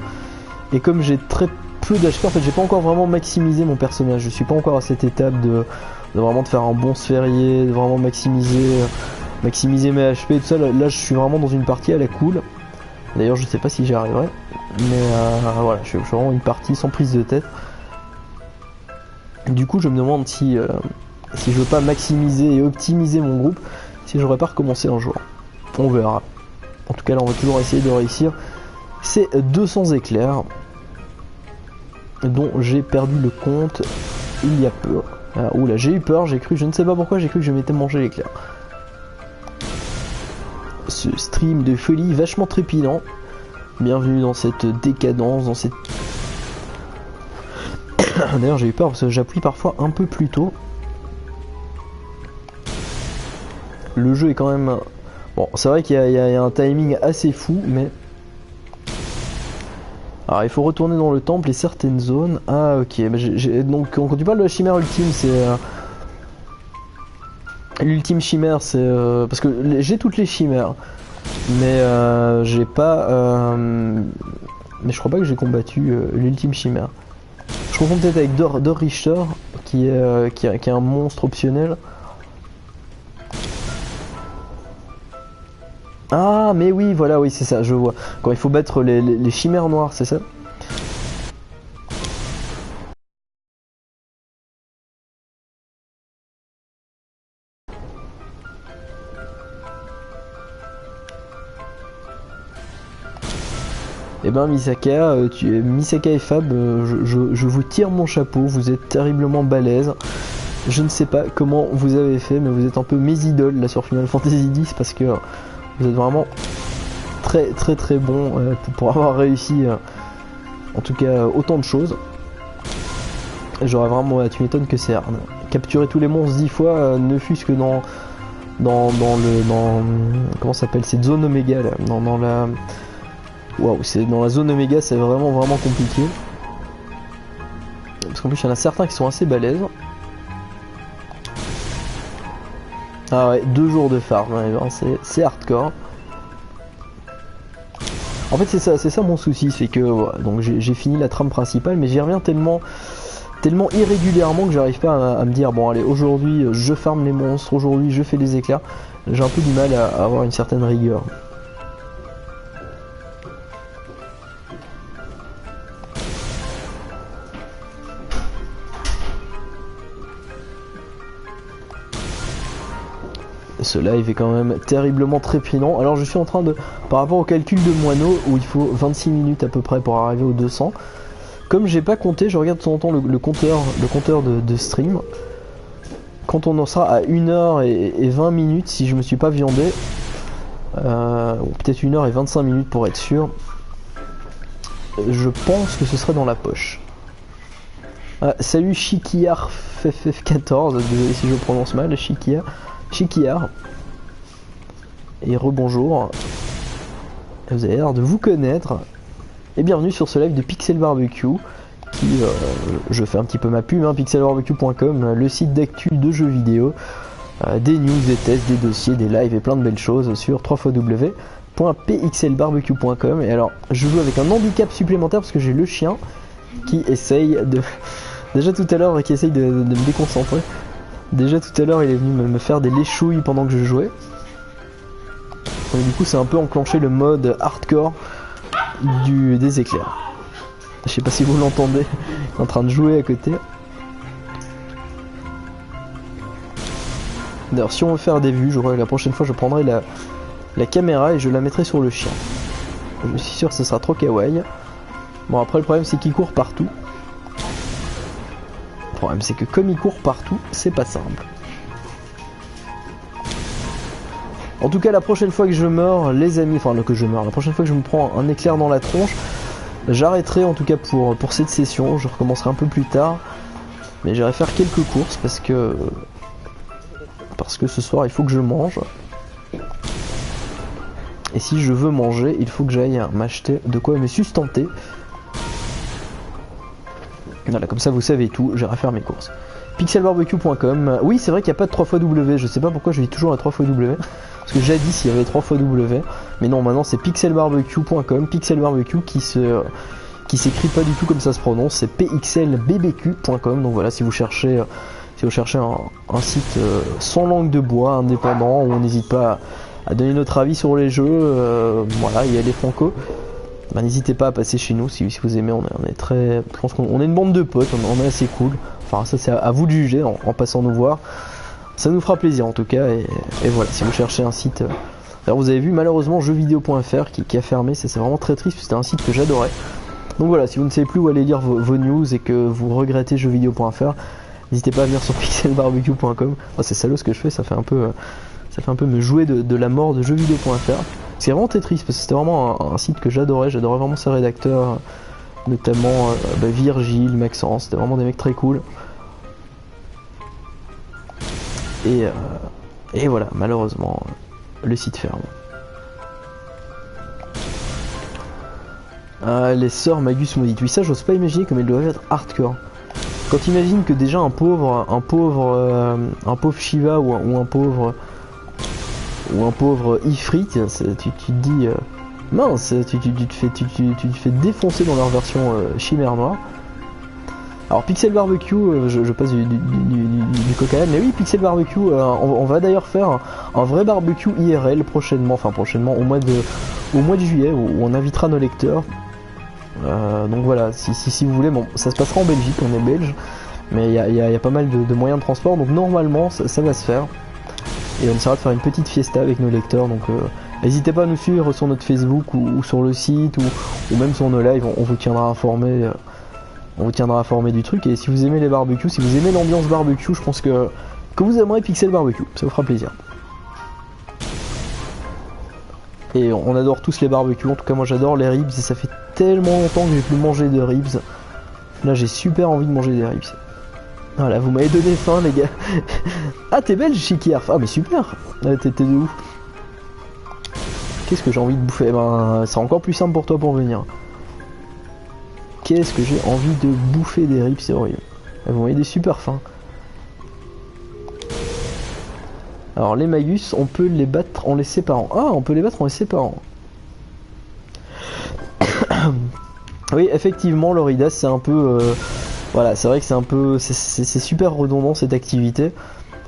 Et comme j'ai très peu d'HP, en fait j'ai pas encore vraiment maximisé mon personnage. Je suis pas encore à cette étape de vraiment faire un bon sphérié, de vraiment maximiser mes HP, tout ça. Là je suis vraiment dans une partie à la cool. D'ailleurs je sais pas si j'y arriverai. Mais voilà, je suis vraiment une partie sans prise de tête. Du coup je me demande si je veux pas maximiser et optimiser mon groupe, si j'aurais pas recommencé un jour. On verra. En tout cas là on va toujours essayer de réussir. C'est 200 éclairs dont j'ai perdu le compte il y a peu. Oula, j'ai eu peur, je ne sais pas pourquoi, j'ai cru que je m'étais mangé l'éclair. ce stream de folie vachement trépidant. Bienvenue dans cette décadence, dans cette... D'ailleurs j'ai eu peur parce que j'appuie parfois un peu plus tôt. Le jeu est quand même... Bon, c'est vrai qu'il y a un timing assez fou, mais... Alors il faut retourner dans le temple et certaines zones... Ah ok, donc quand tu parles de la chimère ultime, c'est... L'ultime chimère, c'est... Parce que j'ai toutes les chimères, mais j'ai pas... Mais je crois pas que j'ai combattu l'ultime chimère. Je confonds peut-être avec Dor Richter, qui est un monstre optionnel. Ah mais oui, voilà, oui c'est ça, je vois. Quand il faut battre les chimères noires, c'est ça? Eh ben Misaka, Misaka et Fab, je vous tire mon chapeau, vous êtes terriblement balèzes. Je ne sais pas comment vous avez fait, mais vous êtes un peu mes idoles là sur Final Fantasy X parce que vous êtes vraiment très bon pour avoir réussi en tout cas autant de choses. J'aurais vraiment, tu m'étonnes que c'est hard. Capturer tous les monstres 10 fois, ne fût-ce que dans comment ça s'appelle cette zone Oméga là, dans la... Waouh, c'est dans la zone Oméga, c'est vraiment compliqué. Parce qu'en plus, il y en a certains qui sont assez balèzes. Ah ouais, 2 jours de farm, hein, c'est hardcore. En fait, c'est ça mon souci, c'est que voilà, donc j'ai fini la trame principale, mais j'y reviens tellement irrégulièrement que j'arrive pas à me dire bon allez, aujourd'hui je farme les monstres, aujourd'hui je fais des éclairs. J'ai un peu du mal à avoir une certaine rigueur. Ce live est quand même terriblement trépidant. Alors je suis en train de, par rapport au calcul de Moineau, où il faut 26 minutes à peu près pour arriver aux 200, comme j'ai pas compté, je regarde de temps en temps le compteur de stream. Quand on en sera à 1h20 minutes, si je me suis pas viandé, peut-être 1h25 minutes pour être sûr, je pense que ce serait dans la poche. Salut Chikiar FF14, désolé si je prononce mal, Chikiar. Et rebonjour. Vous avez l'air de vous connaître. Et bienvenue sur ce live de Pixel Barbecue. Qui, je fais un petit peu ma pub, hein, pixelbarbecue.com, le site d'actu de jeux vidéo. Des news, des tests, des dossiers, des lives et plein de belles choses sur www.pixelbarbecue.com. Et alors, je joue avec un handicap supplémentaire parce que j'ai le chien qui essaye de... Déjà tout à l'heure, qui essaye de me déconcentrer. Déjà tout à l'heure, il est venu me faire des léchouilles pendant que je jouais. Et du coup, c'est un peu enclenché le mode hardcore des éclairs. Je sais pas si vous l'entendez, il est en train de jouer à côté. D'ailleurs, si on veut faire des vues, la prochaine fois, je prendrai la caméra et je la mettrai sur le chien. Je suis sûr que ce sera trop kawaii. Bon, après, le problème, c'est qu'il court partout. Le problème, c'est que comme il court partout, c'est pas simple. En tout cas, la prochaine fois que je meurs, les amis, la prochaine fois que je me prends un éclair dans la tronche, j'arrêterai en tout cas pour cette session. Je recommencerai un peu plus tard, mais j'irai faire quelques courses parce que ce soir il faut que je mange. Et si je veux manger, il faut que j'aille m'acheter de quoi me sustenter. Voilà, comme ça vous savez tout, j'irai faire mes courses. Pixelbarbecue.com. Oui, c'est vrai qu'il n'y a pas de 3xW, je sais pas pourquoi je dis toujours la 3xW. Parce que jadis il y avait 3xW, mais non, maintenant c'est pixelbarbecue.com, pixelbarbecue qui s'écrit pas du tout comme ça se prononce, c'est pxlbbq.com. Donc voilà, si vous cherchez un site sans langue de bois, indépendant, où on n'hésite pas à donner notre avis sur les jeux, voilà, il y a les Franco. Bah, n'hésitez pas à passer chez nous si vous aimez, on est très... Je pense qu'on est une bande de potes, on est assez cool. Enfin ça c'est à vous de juger en passant nous voir. Ça nous fera plaisir en tout cas, et voilà, si vous cherchez un site... Alors vous avez vu malheureusement jeuxvideo.fr qui a fermé, c'est vraiment très triste, c'était un site que j'adorais. Donc voilà, si vous ne savez plus où aller lire vos news et que vous regrettez jeuxvideo.fr, n'hésitez pas à venir sur pixelbarbecue.com. Oh, c'est salaud ce que je fais, ça fait un peu Ça fait un peu me jouer de la mort de jeuxvideo.fr. C'est vraiment très triste parce que c'était vraiment un site que j'adorais vraiment ses rédacteurs, notamment Virgile, Maxence, c'était vraiment des mecs très cool. Et voilà, malheureusement, le site ferme. Les sœurs Magus maudites, oui ça j'ose pas imaginer comme elles doivent être hardcore. Quand tu imagines que déjà un pauvre Shiva ou un pauvre Ifrit, tu te dis mince, tu te fais défoncer dans leur version chimère noire. Alors Pixel Barbecue, je passe du coq à l'âne, mais oui Pixel Barbecue, on va d'ailleurs faire un vrai barbecue IRL prochainement, au mois de juillet où on invitera nos lecteurs. Donc voilà, si vous voulez, bon, ça se passera en Belgique, on est belge, mais il y a pas mal de moyens de transport, donc normalement ça va se faire. Et on essaiera de faire une petite fiesta avec nos lecteurs, donc n'hésitez pas à nous suivre sur notre Facebook ou sur le site ou même sur nos lives, on vous tiendra informé. On vous tiendra informé du truc, et si vous aimez les barbecues, si vous aimez l'ambiance barbecue, je pense que vous aimerez Pixel Barbecue, ça vous fera plaisir. Et on adore tous les barbecues, en tout cas moi j'adore les ribs, et ça fait tellement longtemps que j'ai plus mangé de ribs. Là j'ai super envie de manger des ribs. Voilà, vous m'avez donné faim les gars. Ah t'es belge Chikiarf, ah mais super. T'es de ouf. Qu'est-ce que j'ai envie de bouffer? Ben c'est encore plus simple pour toi pour venir. Qu'est-ce que j'ai envie de bouffer des ribs, c'est horrible. Vous voyez des super fins. Alors les Magus, on peut les battre en les séparant. Ah, on peut les battre en les séparant. Oui, effectivement, Loridas, c'est un peu... voilà, c'est vrai que c'est un peu... C'est super redondant cette activité.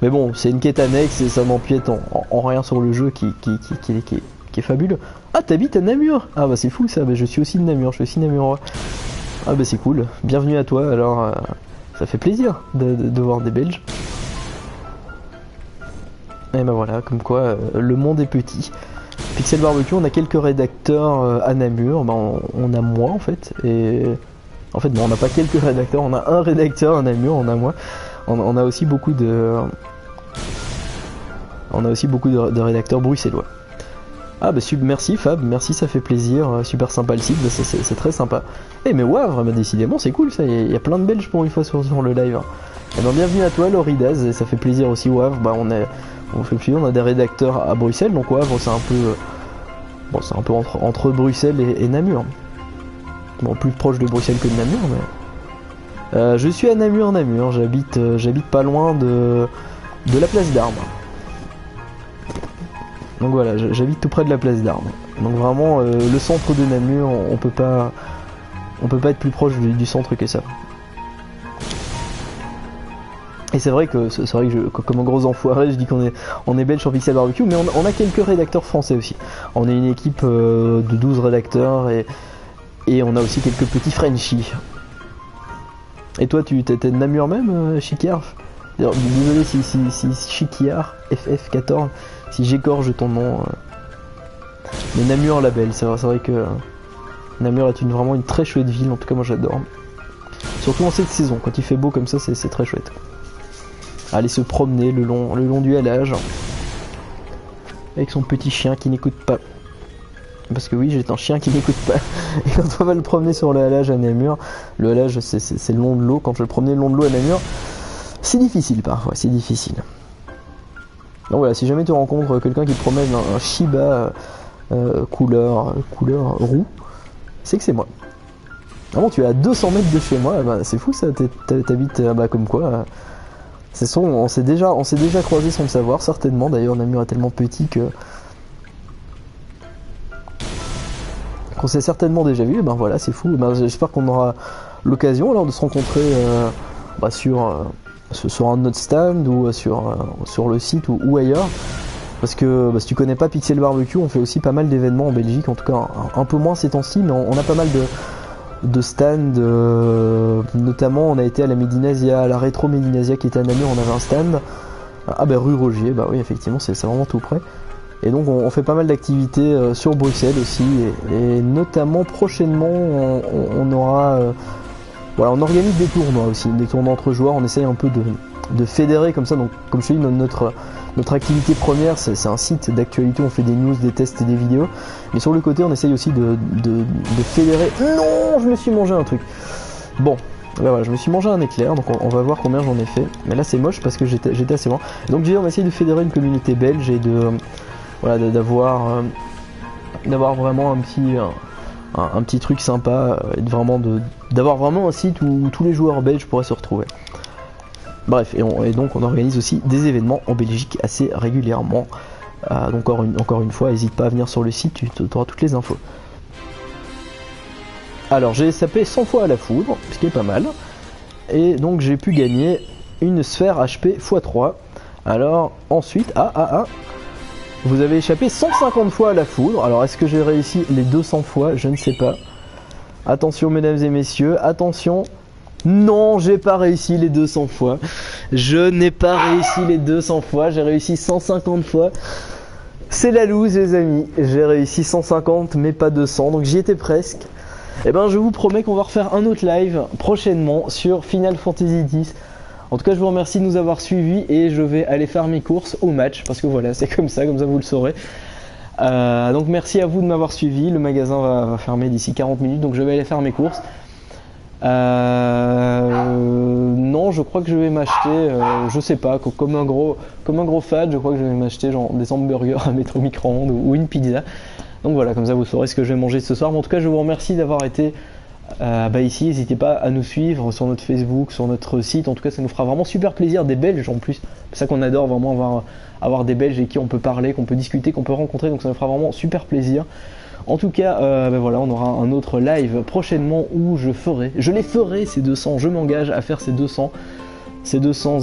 Mais bon, c'est une quête annexe et ça n'empiète en rien sur le jeu qui est fabuleux. Ah, t'habites à Namur? Ah bah c'est fou ça, bah, je suis aussi de Namur, je suis aussi namurois. Ah bah c'est cool, bienvenue à toi, alors ça fait plaisir de voir des Belges. Et bah voilà, comme quoi le monde est petit. Pixel Barbecue, on a quelques rédacteurs à Namur, bah, on a moi en fait, et en fait bon, on n'a pas quelques rédacteurs, on a un rédacteur à Namur, on a moi. On a aussi beaucoup de rédacteurs bruxellois. Ah bah merci Fab, merci, ça fait plaisir, super sympa le site, bah, c'est très sympa. Eh mais Wavre, bah, décidément c'est cool ça, il y a plein de Belges pour une fois sur le live. Et ben bienvenue à toi Loridaz, et ça fait plaisir aussi Wavre, bah on fait plaisir, on a des rédacteurs à Bruxelles, donc Wavre c'est un peu bon, c'est un peu entre Bruxelles et Namur. Bon, plus proche de Bruxelles que de Namur, mais je suis à Namur, j'habite pas loin de la place d'Armes. Donc voilà, j'habite tout près de la place d'Armes. Donc vraiment, le centre de Namur, on peut pas être plus proche du centre que ça. Et c'est vrai que comme un gros enfoiré, je dis qu'on est belge sur Pixel Barbecue, mais on a quelques rédacteurs français aussi. On est une équipe de 12 rédacteurs et on a aussi quelques petits Frenchies. Et toi, tu t'étais de Namur même, Chikiarf? Désolé si Chikiar, FF14, si j'écorche ton nom. Mais Namur la belle, c'est vrai que Namur est vraiment une très chouette ville, en tout cas moi j'adore. Surtout en cette saison, quand il fait beau comme ça, c'est très chouette. Aller se promener le long du halage, avec son petit chien qui n'écoute pas. Parce que oui, j'ai un chien qui n'écoute pas. Et quand on va le promener sur le halage à Namur, le halage c'est le long de l'eau, quand je le promenais le long de l'eau à Namur, c'est difficile parfois, c'est difficile. Donc voilà, si jamais tu rencontres quelqu'un qui te promène un Shiba couleur roux, c'est que c'est moi. Vraiment, tu es à 200 mètres de chez moi, bah, c'est fou ça, t'habites comme quoi. On s'est déjà croisés sans le savoir, certainement. D'ailleurs, Namur est tellement petit qu'on s'est certainement déjà vu. Et ben voilà, c'est fou. Ben, j'espère qu'on aura l'occasion alors de se rencontrer sur un autre stand ou sur le site ou ailleurs. Parce que si tu connais pas Pixel Barbecue, on fait aussi pas mal d'événements en Belgique, en tout cas un peu moins ces temps-ci, mais on a pas mal de stands, notamment on a été à la Medinasia, à la Rétro Medinasia qui était à Namur, on avait un stand. Ah bah rue Rogier, bah oui effectivement c'est vraiment tout près. Et donc on fait pas mal d'activités sur Bruxelles aussi, et notamment prochainement on aura... voilà, on organise des tournois aussi, des tournois entre joueurs, on essaye un peu fédérer comme ça. Donc comme je te dis, notre activité première c'est un site d'actualité, on fait des news, des tests et des vidéos, mais sur le côté on essaye aussi de fédérer. Non, je me suis mangé un truc. Bon, là, voilà, je me suis mangé un éclair, donc on va voir combien j'en ai fait, mais là c'est moche parce que j'étais assez loin. Donc on va essayer de fédérer une communauté belge et voilà, d'avoir vraiment un petit truc sympa, et d'avoir vraiment un site où tous les joueurs belges pourraient se retrouver. Bref, et donc on organise aussi des événements en Belgique assez régulièrement. Donc encore une fois, n'hésite pas à venir sur le site, tu auras toutes les infos. Alors j'ai sapé 100 fois à la foudre, ce qui est pas mal. Et donc j'ai pu gagner une sphère HP x3. Alors ensuite, vous avez échappé 150 fois à la foudre. Alors est-ce que j'ai réussi les 200 fois? Je ne sais pas. Attention mesdames et messieurs, attention. Non, j'ai pas réussi les 200 fois. Je n'ai pas réussi les 200 fois. J'ai réussi 150 fois. C'est la loose les amis. J'ai réussi 150 mais pas 200. Donc j'y étais presque. Et ben je vous promets qu'on va refaire un autre live prochainement sur Final Fantasy X. En tout cas je vous remercie de nous avoir suivis et je vais aller faire mes courses au match. Parce que voilà, c'est comme ça vous le saurez. Donc merci à vous de m'avoir suivi. Le magasin va fermer d'ici 40 minutes. Donc je vais aller faire mes courses. Non, je crois que je vais m'acheter, je sais pas, comme un gros fan, je crois que je vais m'acheter genre des hamburgers à mettre au micro-ondes ou une pizza. Donc voilà, comme ça vous saurez ce que je vais manger ce soir. Mais en tout cas, je vous remercie d'avoir été ici. N'hésitez pas à nous suivre sur notre Facebook, sur notre site. En tout cas, ça nous fera vraiment super plaisir, des Belges en plus. C'est ça qu'on adore vraiment, avoir des Belges avec qui on peut parler, qu'on peut discuter, qu'on peut rencontrer. Donc ça nous fera vraiment super plaisir. En tout cas, voilà, on aura un autre live prochainement où je les ferai ces 200, je m'engage à faire ces 200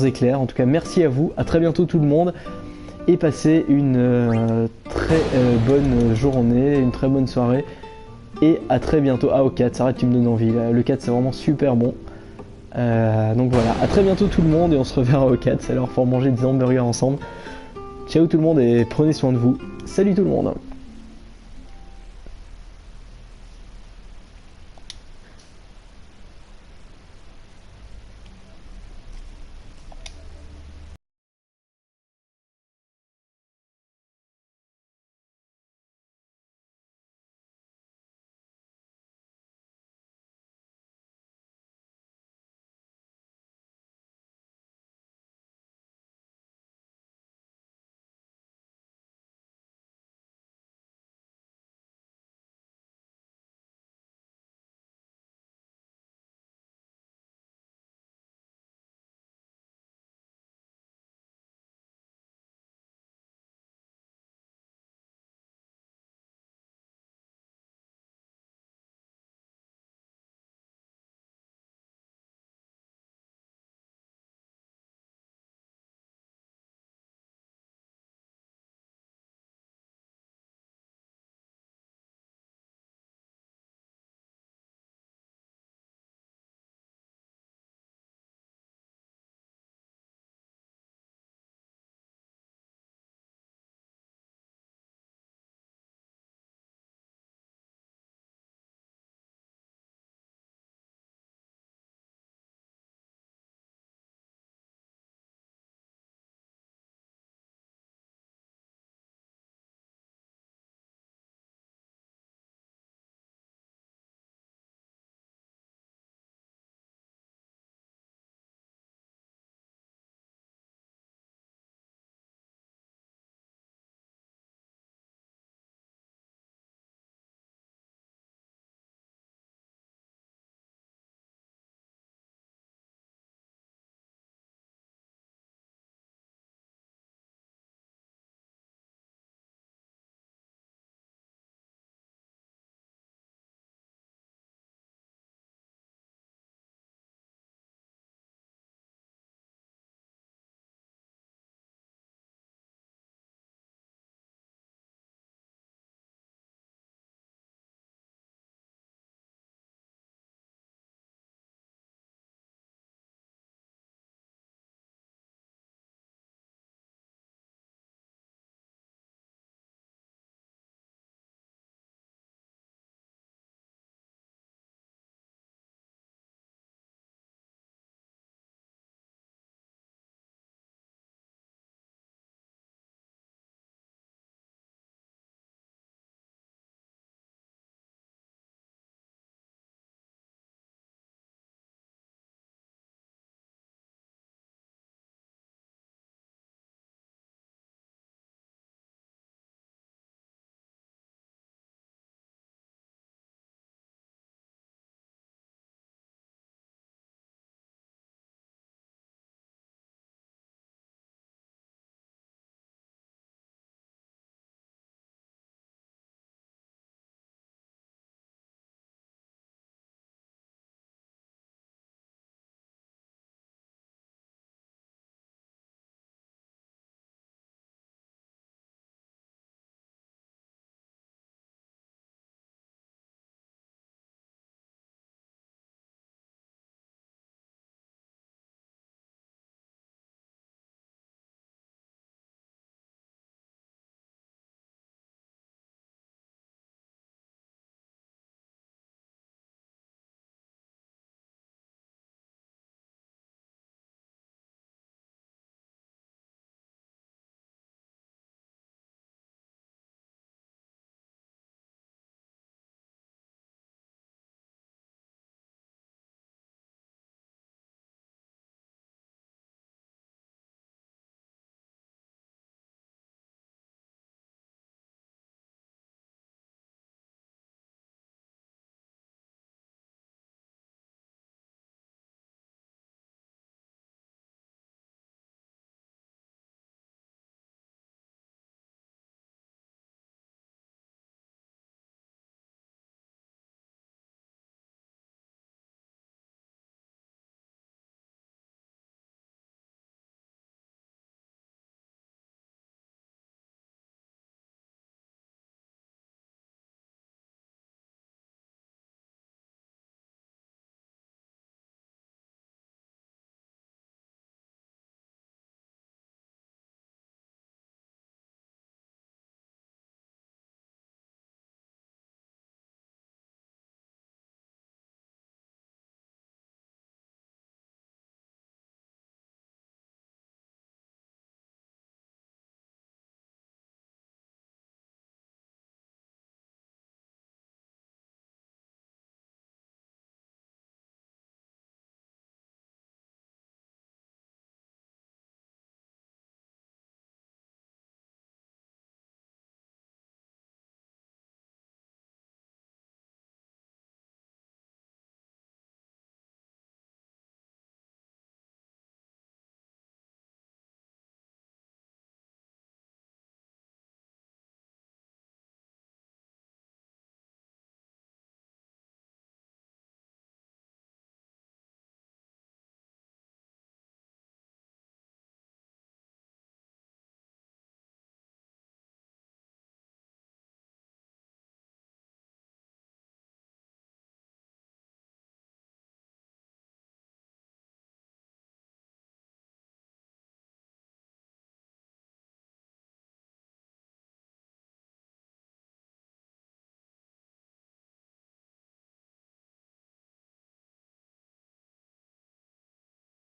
éclairs. En tout cas, merci à vous, à très bientôt tout le monde, et passez une très bonne journée, une très bonne soirée, et à très bientôt. Ah, au 4, ça arrête, tu me donnes envie, là. Le 4 c'est vraiment super bon. Donc voilà, à très bientôt tout le monde, et on se reverra au 4, c'est l'heure pour manger des hamburgers ensemble. Ciao tout le monde et prenez soin de vous. Salut tout le monde.